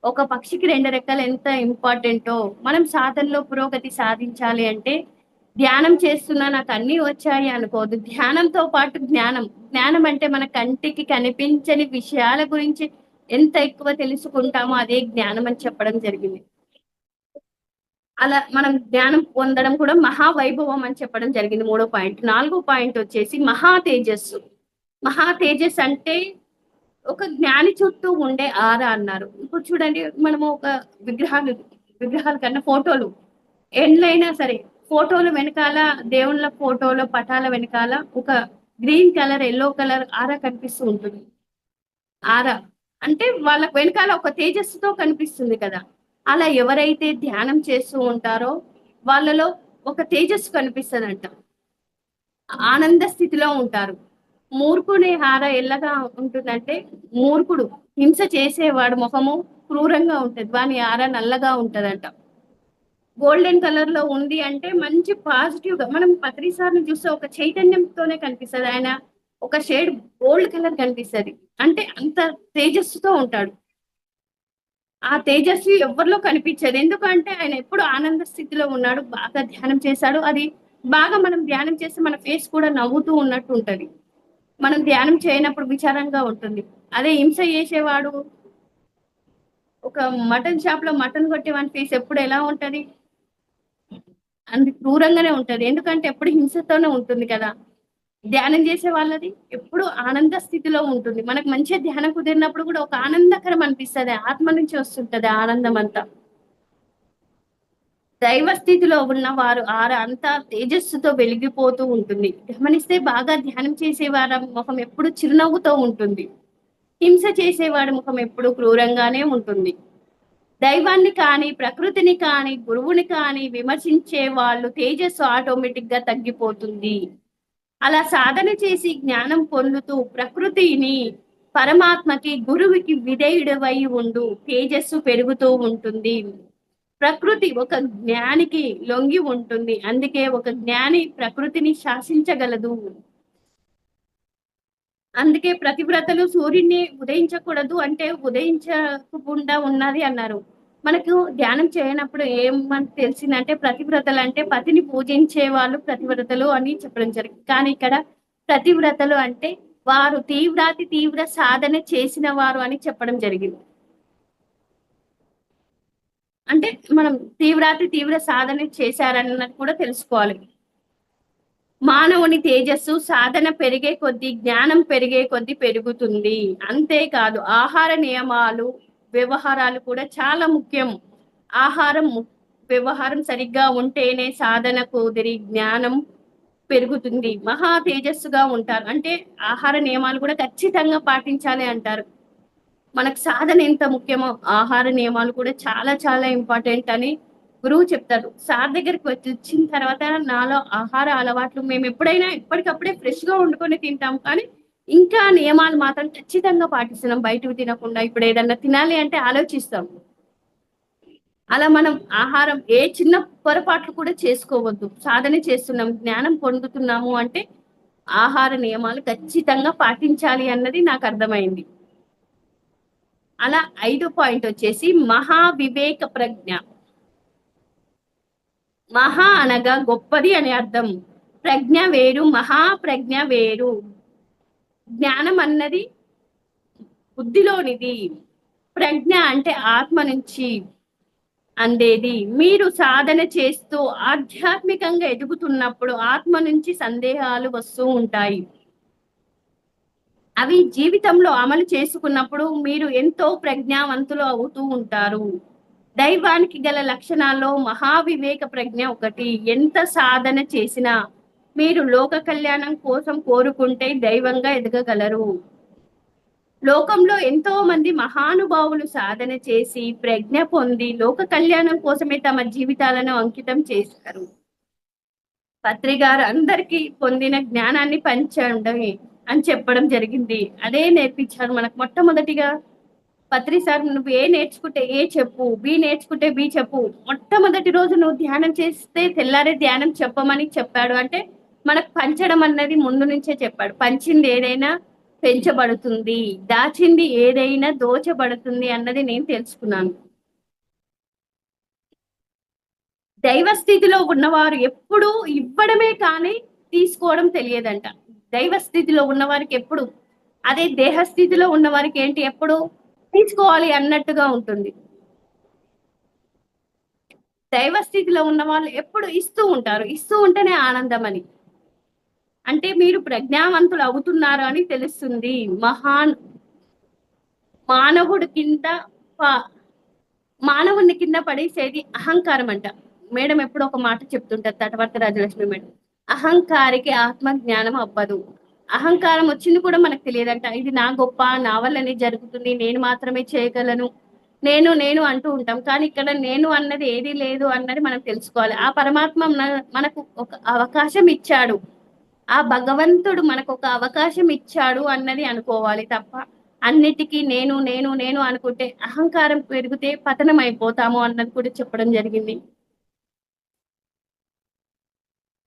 ఒక పక్షికి 2 రెక్కలు ఎంత ఇంపార్టెంటో మనం సాధనలో పురోగతి సాధించాలి అంటే ధ్యానం చేస్తున్నా నాకు అన్ని వచ్చాయి అనుకోదు. ధ్యానంతో పాటు జ్ఞానం అంటే మన కంటికి కనిపించని విషయాల గురించి ఎంత ఎక్కువ తెలుసుకుంటామో అదే జ్ఞానం అని చెప్పడం జరిగింది. అలా మనం జ్ఞానం పొందడం కూడా మహావైభవం అని చెప్పడం జరిగింది. 3వ పాయింట్. 4వ పాయింట్ వచ్చేసి మహా తేజస్సు అంటే ఒక జ్ఞాని చుట్టూ ఉండే ఆరా అన్నారు. ఇప్పుడు చూడండి, మనము ఒక విగ్రహాల కన్నా ఫోటోలు ఎండ్లైనా సరే ఫోటోలు వెనకాల, దేవుళ్ళ ఫోటోల పటాల వెనకాల ఒక గ్రీన్ కలర్, ఎల్లో కలర్ ఆరా కనిపిస్తూ ఉంటుంది. ఆరా అంటే వాళ్ళకి వెనకాల ఒక తేజస్సుతో కనిపిస్తుంది కదా. అలా ఎవరైతే ధ్యానం చేస్తూ ఉంటారో వాళ్ళలో ఒక తేజస్సు కనిపిస్తదంట. ఆనంద స్థితిలో ఉంటారు. మూర్ఖుని హార ఎల్లగా ఉంటుందంటే, మూర్ఖుడు హింస చేసేవాడు ముఖము క్రూరంగా ఉంటది. వాని హార నల్లగా ఉంటదంట. గోల్డెన్ కలర్ లో ఉంది అంటే మంచి పాజిటివ్ గా మనం పత్రి సార్ని చూస్తే ఒక చైతన్యంతోనే కనిపిస్తది. ఆయన ఒక షేడ్ గోల్డ్ కలర్ కనిపిస్తది. అంటే అంత తేజస్సుతో ఉంటాడు. ఆ తేజస్వి ఎవ్వరిలో కనిపించదు. ఎందుకంటే ఆయన ఎప్పుడు ఆనంద స్థితిలో ఉన్నాడు. బాగా ధ్యానం చేశాడు. అది బాగా మనం ధ్యానం చేస్తే మన ఫేస్ కూడా నవ్వుతూ ఉన్నట్టు ఉంటది. మనం ధ్యానం చేయనప్పుడు విచారంగా ఉంటుంది. అదే హింస చేసేవాడు ఒక మటన్ షాప్ లో మటన్ కొట్టే వాని ఫేస్ ఎప్పుడు ఎలా ఉంటది? అది క్రూరంగానే ఉంటది. ఎందుకంటే ఎప్పుడు హింసతోనే ఉంటుంది కదా. ధ్యానం చేసే వాళ్ళది ఎప్పుడు ఆనంద స్థితిలో ఉంటుంది. మనకు మంచిగా ధ్యానం కుదిరినప్పుడు కూడా ఒక ఆనందకరం అనిపిస్తది. ఆత్మ నుంచి వస్తుంటది ఆ ఆనందం అంతా. దైవ స్థితిలో ఉన్న వారు అంతా తేజస్సుతో వెలిగిపోతూ ఉంటుంది. గమనిస్తే బాగా ధ్యానం చేసేవారి ముఖం ఎప్పుడు చిరునవ్వుతో ఉంటుంది. హింస చేసేవాడి ముఖం ఎప్పుడు క్రూరంగానే ఉంటుంది. దైవాన్ని కానీ, ప్రకృతిని కానీ, గురువుని కానీ విమర్శించే వాళ్ళు తేజస్సు ఆటోమేటిక్ గా తగ్గిపోతుంది. అలా సాధన చేసి జ్ఞానం పొందుతూ ప్రకృతిని, పరమాత్మకి, గురువుకి విధేయుడవై ఉండు. తేజస్సు పెరుగుతూ ఉంటుంది. ప్రకృతి ఒక జ్ఞానికి లొంగి ఉంటుంది. అందుకే ఒక జ్ఞాని ప్రకృతిని శాసించగలదు. అందుకే ప్రతివ్రతలు సూర్యుడిని ఉదయించకూడదు అంటే ఉదయించకుండా ఉన్నది అన్నారు. మనకు ధ్యానం చేయనప్పుడు ఏమని తెలిసిందంటే ప్రతివ్రతలు అంటే పతిని పూజించే వాళ్ళు ప్రతివ్రతలు అని చెప్పడం జరిగింది. కానీ ఇక్కడ ప్రతివ్రతలు అంటే వారు తీవ్ర సాధన చేసిన వారు అని చెప్పడం జరిగింది. అంటే మనం తీవ్ర సాధన చేశారన్నది కూడా తెలుసుకోవాలి. మానవుని తేజస్సు సాధన పెరిగే కొద్దీ జ్ఞానం పెరిగే కొద్దీ పెరుగుతుంది. అంతేకాదు ఆహార నియమాలు, వ్యవహారాలు కూడా చాలా ముఖ్యం. ఆహారం వ్యవహారం సరిగ్గా ఉంటేనే సాధన కుదిరి జ్ఞానం పెరుగుతుంది. మహా తేజస్సుగా ఉంటారు. అంటే ఆహార నియమాలు కూడా ఖచ్చితంగా పాటించాలి అంటారు. మనకు సాధన ఎంత ముఖ్యమో ఆహార నియమాలు కూడా చాలా చాలా ఇంపార్టెంట్ అని గురువు చెప్తారు. సార్ దగ్గరికి వచ్చిన తర్వాత నాలో ఆహార అలవాట్లు మేము ఎప్పుడైనా ఎప్పటికప్పుడే ఫ్రెష్ గా వండుకొని తింటాం. కానీ ఇంకా నియమాలు మాత్రం ఖచ్చితంగా పాటిస్తున్నాం. బయటకు తినకుండా ఇప్పుడు ఏదన్నా తినాలి అంటే ఆలోచిస్తాం. అలా మనం ఆహారం ఏ చిన్న పొరపాట్లు కూడా చేసుకోవద్దు. సాధన చేస్తున్నాం, జ్ఞానం పొందుతున్నాము అంటే ఆహార నియమాలు ఖచ్చితంగా పాటించాలి అన్నది నాకు అర్థమైంది. అలా 5 పాయింట్ వచ్చేసి మహా వివేక ప్రజ్ఞ. మహా అనగా గొప్పది అని అర్థం. ప్రజ్ఞ వేరు, మహా ప్రజ్ఞ వేరు. జ్ఞానం అన్నది బుద్ధిలోనిది. ప్రజ్ఞ అంటే ఆత్మ నుంచి అందేది. మీరు సాధన చేస్తూ ఆధ్యాత్మికంగా ఎదుగుతున్నప్పుడు ఆత్మ నుంచి సందేహాలు వస్తూ ఉంటాయి. అవి జీవితంలో అమలు చేసుకున్నప్పుడు మీరు ఎంతో ప్రజ్ఞావంతులు అవుతూ ఉంటారు. దైవానికి గల లక్షణాల్లో మహావివేక ప్రజ్ఞ ఒకటి. ఎంత సాధన చేసినా మీరు లోక కళ్యాణం కోసం కోరుకుంటే దైవంగా ఎదగగలరు. లోకంలో ఎంతో మంది మహానుభావులు సాధన చేసి ప్రజ్ఞ పొంది లోక కళ్యాణం కోసమే తమ జీవితాలను అంకితం చేశారు. పత్రి గారు అందరికీ పొందిన జ్ఞానాన్ని పంచండి అని చెప్పడం జరిగింది. అదే నేర్పించారు మనకు. మొట్టమొదటిగా పత్రి సార్ నువ్వు ఏ నేర్చుకుంటే ఏ చెప్పు, బి నేర్చుకుంటే బి చెప్పు. మొట్టమొదటి రోజు నువ్వు ధ్యానం చేస్తే తెల్లారే ధ్యానం చెప్పమని చెప్పాడు. అంటే మనకు పంచడం అన్నది ముందు నుంచే చెప్పాడు. పంచింది ఏదైనా పెంచబడుతుంది, దాచింది ఏదైనా దోచబడుతుంది అన్నది నేను తెలుసుకున్నాను. దైవ స్థితిలో ఉన్నవారు ఎప్పుడు ఇవ్వడమే కానీ తీసుకోవడం తెలియదంట. దైవ స్థితిలో ఉన్నవారికి ఎప్పుడు, అదే దేహ స్థితిలో ఉన్న వారికి ఏంటి ఎప్పుడు తీసుకోవాలి అన్నట్టుగా ఉంటుంది. దైవ స్థితిలో ఉన్న వాళ్ళు ఎప్పుడు ఇస్తూ ఉంటారు. ఇస్తూ ఉంటేనే ఆనందం అని. అంటే మీరు ప్రజ్ఞావంతులు అవుతున్నారు అని తెలుస్తుంది. మానవుడి కింద మానవుని కింద పడేసేది అహంకారం అంట. మేడం ఎప్పుడు ఒక మాట చెప్తుంటారు తటవర్తి రాజలక్ష్మి మేడం. అహంకారికి ఆత్మ జ్ఞానం అవ్వదు. అహంకారం వచ్చింది కూడా మనకు తెలియదంట. ఇది నా గొప్ప, నా వల్లనే జరుగుతుంది, నేను మాత్రమే చేయగలను, నేను నేను అంటూ ఉంటాం. కానీ ఇక్కడ నేను అన్నది ఏదీ లేదు అన్నది మనం తెలుసుకోవాలి. ఆ పరమాత్మ మనకు ఒక అవకాశం ఇచ్చాడు. ఆ భగవంతుడు మనకు ఒక అవకాశం ఇచ్చాడు అన్నది అనుకోవాలి తప్ప, అన్నిటికీ నేను నేను నేను అనుకుంటే అహంకారం పెరిగితే పతనం అయిపోతాము అన్నది కూడా చెప్పడం జరిగింది.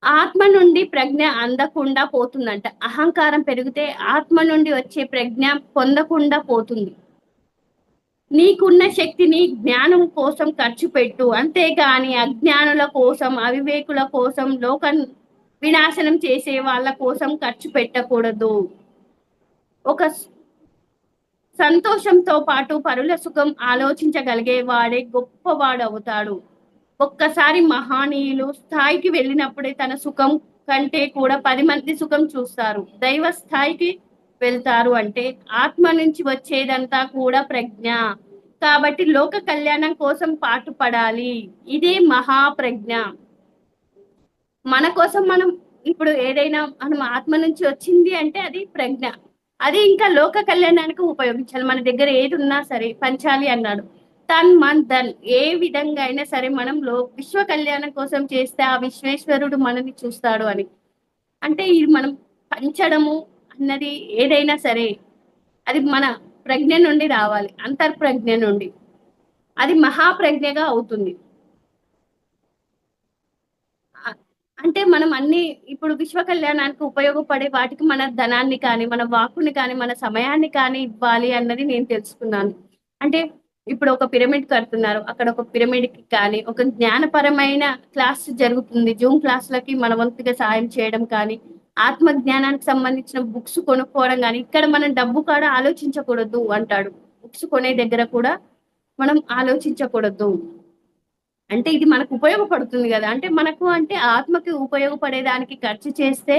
ఆత్మ నుండి ప్రజ్ఞ అందకుండా పోతుందంట. అహంకారం పెరిగితే ఆత్మ నుండి వచ్చే ప్రజ్ఞ పొందకుండా పోతుంది. నీకున్న శక్తిని జ్ఞానం కోసం ఖర్చు పెట్టు, అంతేగాని అజ్ఞానుల కోసం, అవివేకుల కోసం, లోక వినాశనం చేసే వాళ్ళ కోసం ఖర్చు పెట్టకూడదు. ఒక సంతోషంతో పాటు పరుల సుఖం ఆలోచించగలిగే వాడే గొప్పవాడవుతాడు. ఒక్కసారి మహనీయులు స్థాయికి వెళ్ళినప్పుడే తన సుఖం కంటే కూడా 10 మంది సుఖం చూస్తారు. దైవ స్థాయికి వెళ్తారు అంటే ఆత్మ నుంచి వచ్చేదంతా కూడా ప్రజ్ఞ. కాబట్టి లోక కళ్యాణం కోసం పాటుపడాలి. ఇదే మహాప్రజ్ఞ. మన కోసం మనం ఇప్పుడు ఏదైనా మనం ఆత్మ నుంచి వచ్చింది అంటే అది ప్రజ్ఞ. అది ఇంకా లోక కళ్యాణానికి ఉపయోగించాలి. మన దగ్గర ఏది ఉన్నా సరే పంచాలి అన్నాడు. తన్ మన్ ధన్ ఏ విధంగా అయినా సరే మనం విశ్వ కళ్యాణం కోసం చేస్తే ఆ విశ్వేశ్వరుడు మనని చూస్తాడు అని. అంటే ఇది మనం పంచడము అన్నది ఏదైనా సరే అది మన ప్రజ్ఞ నుండి రావాలి, అంతర్ప్రజ్ఞ నుండి. అది మహాప్రజ్ఞగా అవుతుంది. అంటే మనం అన్ని ఇప్పుడు విశ్వ కళ్యాణానికి ఉపయోగపడే వాటికి మన ధనాన్ని కానీ, మన వాక్కుని కానీ, మన సమయాన్ని కానీ ఇవ్వాలి అన్నది నేను తెలుసుకున్నాను. అంటే ఇప్పుడు ఒక పిరమిడ్ కడుతున్నారు. అక్కడ ఒక పిరమిడ్‌కి కానీ, ఒక జ్ఞానపరమైన క్లాస్ జరుగుతుంది. జూమ్ క్లాస్‌లకి మన వంతుగా సాయం చేయడం కానీ, ఆత్మ జ్ఞానానికి సంబంధించిన బుక్స్ కొనుక్కోవడం గానీ, ఇక్కడ మనం డబ్బు కాడ ఆలోచించకూడదు అంటాడు. బుక్స్ కొనే దగ్గర కూడా మనం ఆలోచించకూడదు. అంటే ఇది మనకు ఉపయోగపడుతుంది గదా! అంటే మనకు అంటే ఆత్మకి ఉపయోగపడేదానికి ఖర్చు చేస్తే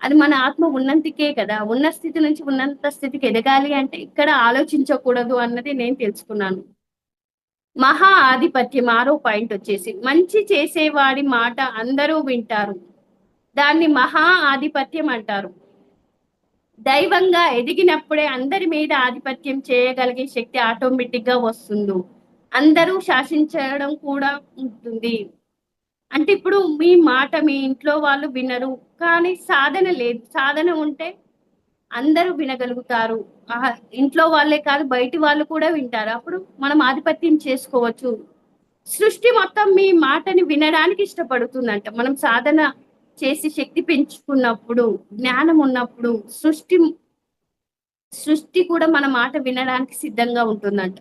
అది మన ఆత్మ ఉన్నంతికే కదా! ఉన్న స్థితి నుంచి ఉన్నంత స్థితికి ఎదగాలి అంటే ఇక్కడ ఆలోచించకూడదు అన్నది నేను తెలుసుకున్నాను. మహా ఆధిపత్యం ఆరో పాయింట్ వచ్చేసి మంచి చేసేవాడి మాట అందరూ వింటారు. దాన్ని మహా ఆధిపత్యం అంటారు. దైవంగా ఎదిగినప్పుడే అందరి మీద ఆధిపత్యం చేయగలిగే శక్తి ఆటోమేటిక్‌గా వస్తుంది. అందరూ శాసించడం కూడా ఉంటుంది. అంటే ఇప్పుడు మీ మాట మీ ఇంట్లో వాళ్ళు వినరు. కానీ సాధన లేదు. సాధన ఉంటే అందరూ వినగలుగుతారు. ఇంట్లో వాళ్ళే కాదు బయటి వాళ్ళు కూడా వింటారు. అప్పుడు మనం ఆధిపత్యం చేసుకోవచ్చు. సృష్టి మొత్తం మీ మాటని వినడానికి ఇష్టపడుతుందంట. మనం సాధన చేసి శక్తి పెంచుకున్నప్పుడు, జ్ఞానం ఉన్నప్పుడు సృష్టి కూడా మన మాట వినడానికి సిద్ధంగా ఉంటుందంట.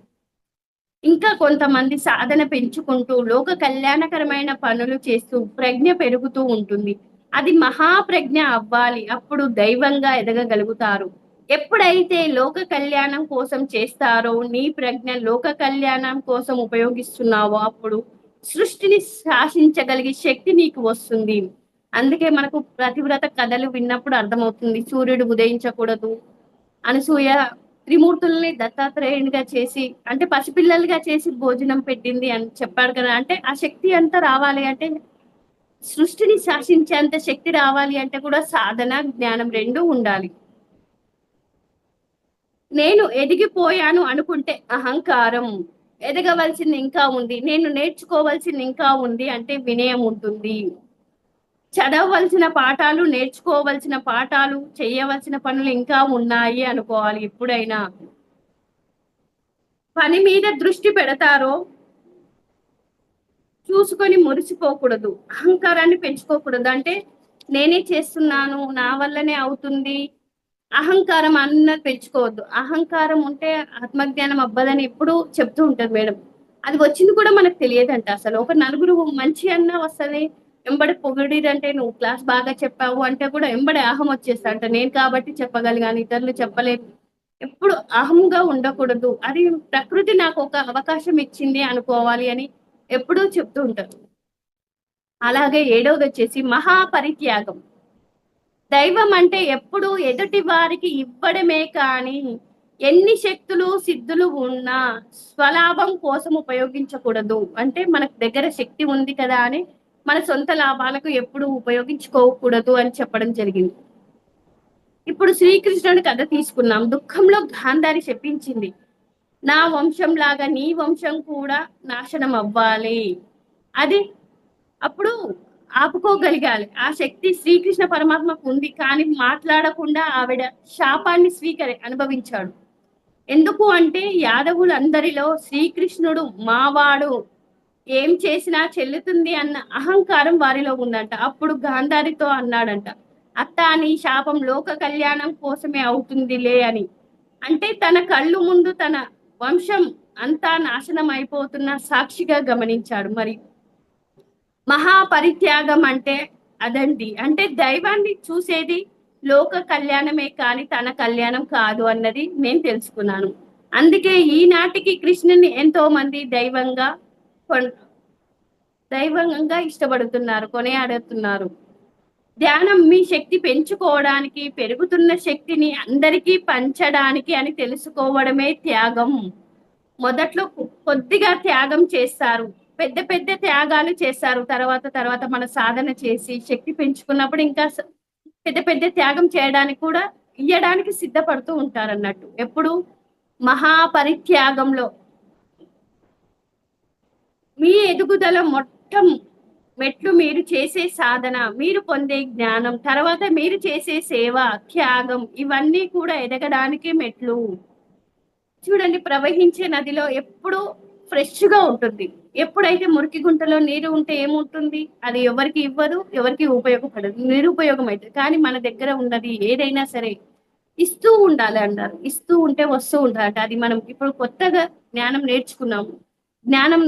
ఇంకా కొంతమంది సాధన పెంచుకుంటూ లోక కళ్యాణకరమైన పనులు చేస్తూ ప్రజ్ఞ పెరుగుతూ ఉంటుంది. అది మహాప్రజ్ఞ అవ్వాలి. అప్పుడు దైవంగా ఎదగగలుగుతారు. ఎప్పుడైతే లోక కళ్యాణం కోసం చేస్తారో, నీ ప్రజ్ఞ లోక కళ్యాణం కోసం ఉపయోగిస్తున్నావో అప్పుడు సృష్టిని శాసించగలిగే శక్తి నీకు వస్తుంది. అందుకే మనకు ప్రతివ్రత కథలు విన్నప్పుడు అర్థమవుతుంది. సూర్యుడు ఉదయించకూడదు, అనసూయ త్రిమూర్తుల్ని దత్తాత్రేయునిగా చేసి అంటే పసిపిల్లలుగా చేసి భోజనం పెట్టింది అని చెప్పాడు కదా! అంటే ఆ శక్తి అంతా రావాలి అంటే సృష్టిని శాసించేంత శక్తి రావాలి అంటే కూడా సాధన, జ్ఞానం 2 ఉండాలి. నేను ఎదిగిపోయాను అనుకుంటే అహంకారం. ఎదగవలసింది ఇంకా ఉంది. నేను నేర్చుకోవాల్సింది ఇంకా ఉంది అంటే వినయం ఉంటుంది. చదవవలసిన పాఠాలు, నేర్చుకోవలసిన పాఠాలు, చేయవలసిన పనులు ఇంకా ఉన్నాయి అనుకోవాలి ఎప్పుడైనా. పని మీద దృష్టి పెడతారో చూసుకొని మురిసిపోకూడదు. అహంకారాన్ని పెంచుకోకూడదు. అంటే నేనే చేస్తున్నాను, నా వల్లనే అవుతుంది. అహంకారం అన్నది పెంచుకోవద్దు. అహంకారం ఉంటే ఆత్మజ్ఞానం అవ్వదని ఎప్పుడూ చెప్తూ ఉంటది మేడం. అది వచ్చింది కూడా మనకు తెలియదంట అసలు. ఒక నలుగురు మంచి అన్నా వస్తది. ఎంబడే పొగిడిరంటే నువ్వు క్లాస్ బాగా చెప్పావు అంటే కూడా ఎంబడే అహం వచ్చేస్తదంట. నేను కాబట్టి చెప్పగలిగాను, ఇతరులు చెప్పలేరు. ఎప్పుడు అహంగా ఉండకూడదు. అది ప్రకృతి నాకు ఒక అవకాశం ఇచ్చింది అనుకోవాలి అని ఎప్పుడూ చెప్తూ ఉంటారు. అలాగే ఏడవదొచ్చేసి మహాపరిత్యాగం. దైవం అంటే ఎప్పుడు ఎదుటి వారికి ఇవ్వడమే కానీ ఎన్ని శక్తులు సిద్ధులు ఉన్నా స్వలాభం కోసం ఉపయోగించకూడదు. అంటే మనకు దగ్గర శక్తి ఉంది కదా అని మన సొంత లాభాలకు ఎప్పుడు ఉపయోగించుకోకూడదు అని చెప్పడం జరిగింది. ఇప్పుడు శ్రీకృష్ణుడి కథ తీసుకున్నాం. దుఃఖంలో గాంధారి చెప్పించింది, నా వంశంలాగా నీ వంశం కూడా నాశనం అవ్వాలి. అది అప్పుడు ఆపుకోగలిగాలి. ఆ శక్తి శ్రీకృష్ణ పరమాత్మకు ఉంది. కానీ మాట్లాడకుండా ఆవిడ శాపాన్ని అనుభవించాడు. ఎందుకు అంటే యాదవులందరిలో శ్రీకృష్ణుడు మావాడు, ఏం చేసినా చెల్లుతుంది అన్న అహంకారం వారిలో ఉందంట. అప్పుడు గాంధారితో అన్నాడంట, అత్త నీ శాపం లోక కళ్యాణం కోసమే అవుతుందిలే అని. అంటే తన కళ్ళు ముందు తన వంశం అంతా నాశనం అయిపోతున్న సాక్షిగా గమనించాడు. మరి మహాపరిత్యాగం అంటే అదండి. అంటే దైవాన్ని చూసేది లోక కళ్యాణమే కానీ తన కళ్యాణం కాదు అన్నది నేను తెలుసుకున్నాను. అందుకే ఈనాటికి కృష్ణుని ఎంతో మంది దైవంగా ఇష్టపడుతున్నారు, కొనియాడుతున్నారు. ధ్యానం మీ శక్తి పెంచుకోవడానికి, పెరుగుతున్న శక్తిని అందరికీ పంచడానికి అని తెలుసుకోవడమే త్యాగం. మొదట్లో కొద్దిగా త్యాగం చేస్తారు, పెద్ద పెద్ద త్యాగాలు చేస్తారు. తర్వాత మన సాధన చేసి శక్తి పెంచుకున్నప్పుడు ఇంకా పెద్ద పెద్ద త్యాగం చేయడానికి కూడా ఇయ్యడానికి సిద్ధపడుతూ ఉంటారు అన్నట్టు. ఎప్పుడు మహాపరిత్యాగంలో మీ ఎదుగుదల మొత్తం మెట్లు మీరు చేసే సాధన, మీరు పొందే జ్ఞానం, తర్వాత మీరు చేసే సేవ, త్యాగం, ఇవన్నీ కూడా ఎదగడానికి మెట్లు. చూడండి, ప్రవహించే నదిలో ఎప్పుడు ఫ్రెష్ గా ఉంటుంది. ఎప్పుడైతే మురికి గుంటలో నీరు ఉంటే ఏముంటుంది, అది ఎవరికి ఇవ్వదు, ఎవరికి ఉపయోగపడదు, నిరుపయోగం అవుతుంది. కానీ మన దగ్గర ఉన్నది ఏదైనా సరే ఇస్తూ ఉండాలి అంటారు. ఇస్తూ ఉంటే వస్తూ ఉండాలి. అది మనం ఇప్పుడు కొత్తగా జ్ఞానం నేర్చుకున్నాము, జ్ఞానం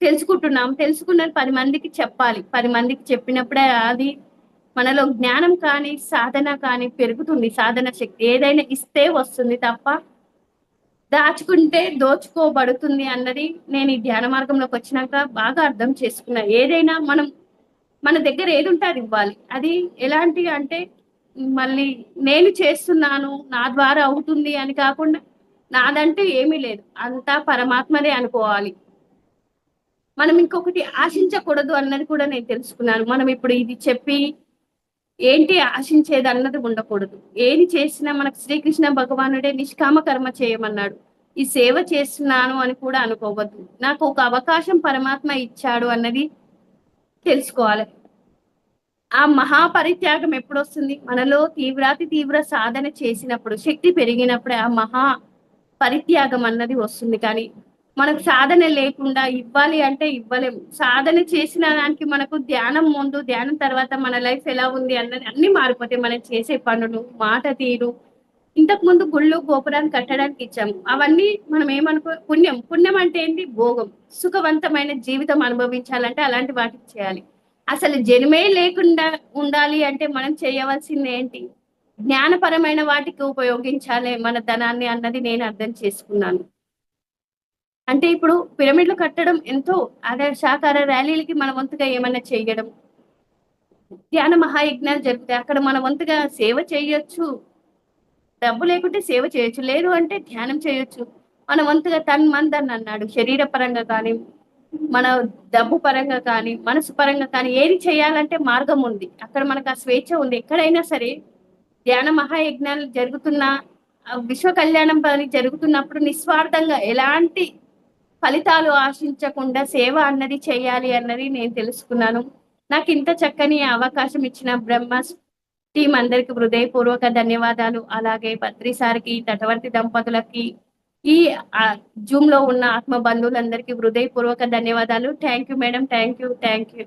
తెలుసుకుంటున్నాం, తెలుసుకున్నది 10 మందికి చెప్పాలి. 10 మందికి చెప్పినప్పుడే అది మనలో జ్ఞానం కానీ సాధన కానీ పెరుగుతుంది. సాధన శక్తి ఏదైనా ఇస్తే వస్తుంది తప్ప దాచుకుంటే దోచుకోబడుతుంది అన్నది నేను ఈ ధ్యాన మార్గంలోకి వచ్చినాక బాగా అర్థం చేసుకున్నా. ఏదైనా మనం మన దగ్గర ఏది ఉంటే అది ఇవ్వాలి. అది ఎలాంటి అంటే మళ్ళీ నేను చేస్తున్నాను నా ద్వారా అవుతుంది అని కాకుండా నాదంటూ ఏమీ లేదు, అంతా పరమాత్మదే అనుకోవాలి. మనం ఇంకొకటి ఆశించకూడదు అన్నది కూడా నేను తెలుసుకున్నాను. మనం ఇప్పుడు ఇది చెప్పి ఏంటి ఆశించేది అన్నది ఉండకూడదు. ఏది చేసినా మనకు శ్రీకృష్ణ భగవానుడే నిష్కామ కర్మ చేయమన్నాడు. ఈ సేవ చేస్తున్నాను అని కూడా అనుకోవద్దు. నాకు ఒక అవకాశం పరమాత్మ ఇచ్చాడు అన్నది తెలుసుకోవాలి. ఆ మహాపరిత్యాగం ఎప్పుడు వస్తుంది, మనలో తీవ్ర సాధన చేసినప్పుడు, శక్తి పెరిగినప్పుడే ఆ మహా పరిత్యాగం అన్నది వస్తుంది. కానీ మనకు సాధన లేకుండా ఇవ్వాలి అంటే ఇవ్వలేము. సాధన చేసిన దానికి మనకు ధ్యానం ముందు, ధ్యానం తర్వాత మన లైఫ్ ఎలా ఉంది అన్నది అన్ని మారిపోతాయి. మనం చేసే పనులు, మాట తీరు. ఇంతకు ముందు గుళ్ళు గోపురాన్ని కట్టడానికి ఇచ్చాము, అవన్నీ మనం ఏమనుకో పుణ్యం అంటే ఏంటి, భోగం, సుఖవంతమైన జీవితం అనుభవించాలంటే అలాంటి వాటికి చేయాలి. అసలు జన్మే లేకుండా ఉండాలి అంటే మనం చేయవలసింది ఏంటి, జ్ఞానపరమైన వాటికి ఉపయోగించాలి మన ధనాన్ని అన్నది నేను అర్థం చేసుకున్నాను. అంటే ఇప్పుడు పిరమిడ్లు కట్టడం ఎంతో, అదే శాకార ర్యాలీలకి మన వంతుగా ఏమన్నా చేయడం, ధ్యాన మహాయజ్ఞాలు జరుగుతాయి, అక్కడ మన వంతుగా సేవ చేయొచ్చు. డబ్బు లేకుంటే సేవ చేయొచ్చు, లేదు అంటే ధ్యానం చేయొచ్చు. మన వంతుగా తన్మందన్ అన్నాడు, శరీర పరంగా కానీ మన డబ్బు పరంగా కానీ మనసు పరంగా కానీ ఏది చేయాలంటే మార్గం ఉంది. అక్కడ మనకు ఆ స్వేచ్ఛ ఉంది. ఎక్కడైనా సరే ధ్యాన మహాయజ్ఞాలు జరుగుతున్న, విశ్వ కళ్యాణం పని జరుగుతున్నప్పుడు నిస్వార్థంగా ఎలాంటి ఫలితాలు ఆశించకుండా సేవ అన్నది చేయాలి అన్నది నేను తెలుసుకున్నాను. నాకు ఇంత చక్కని అవకాశం ఇచ్చిన బ్రహ్మాస్ టీం అందరికి హృదయపూర్వక ధన్యవాదాలు. అలాగే పత్రి సార్కి, తటవర్తి దంపతులకి, ఈ జూమ్ లో ఉన్న ఆత్మ బంధువులందరికీ హృదయపూర్వక ధన్యవాదాలు. Thank you madam, thank you.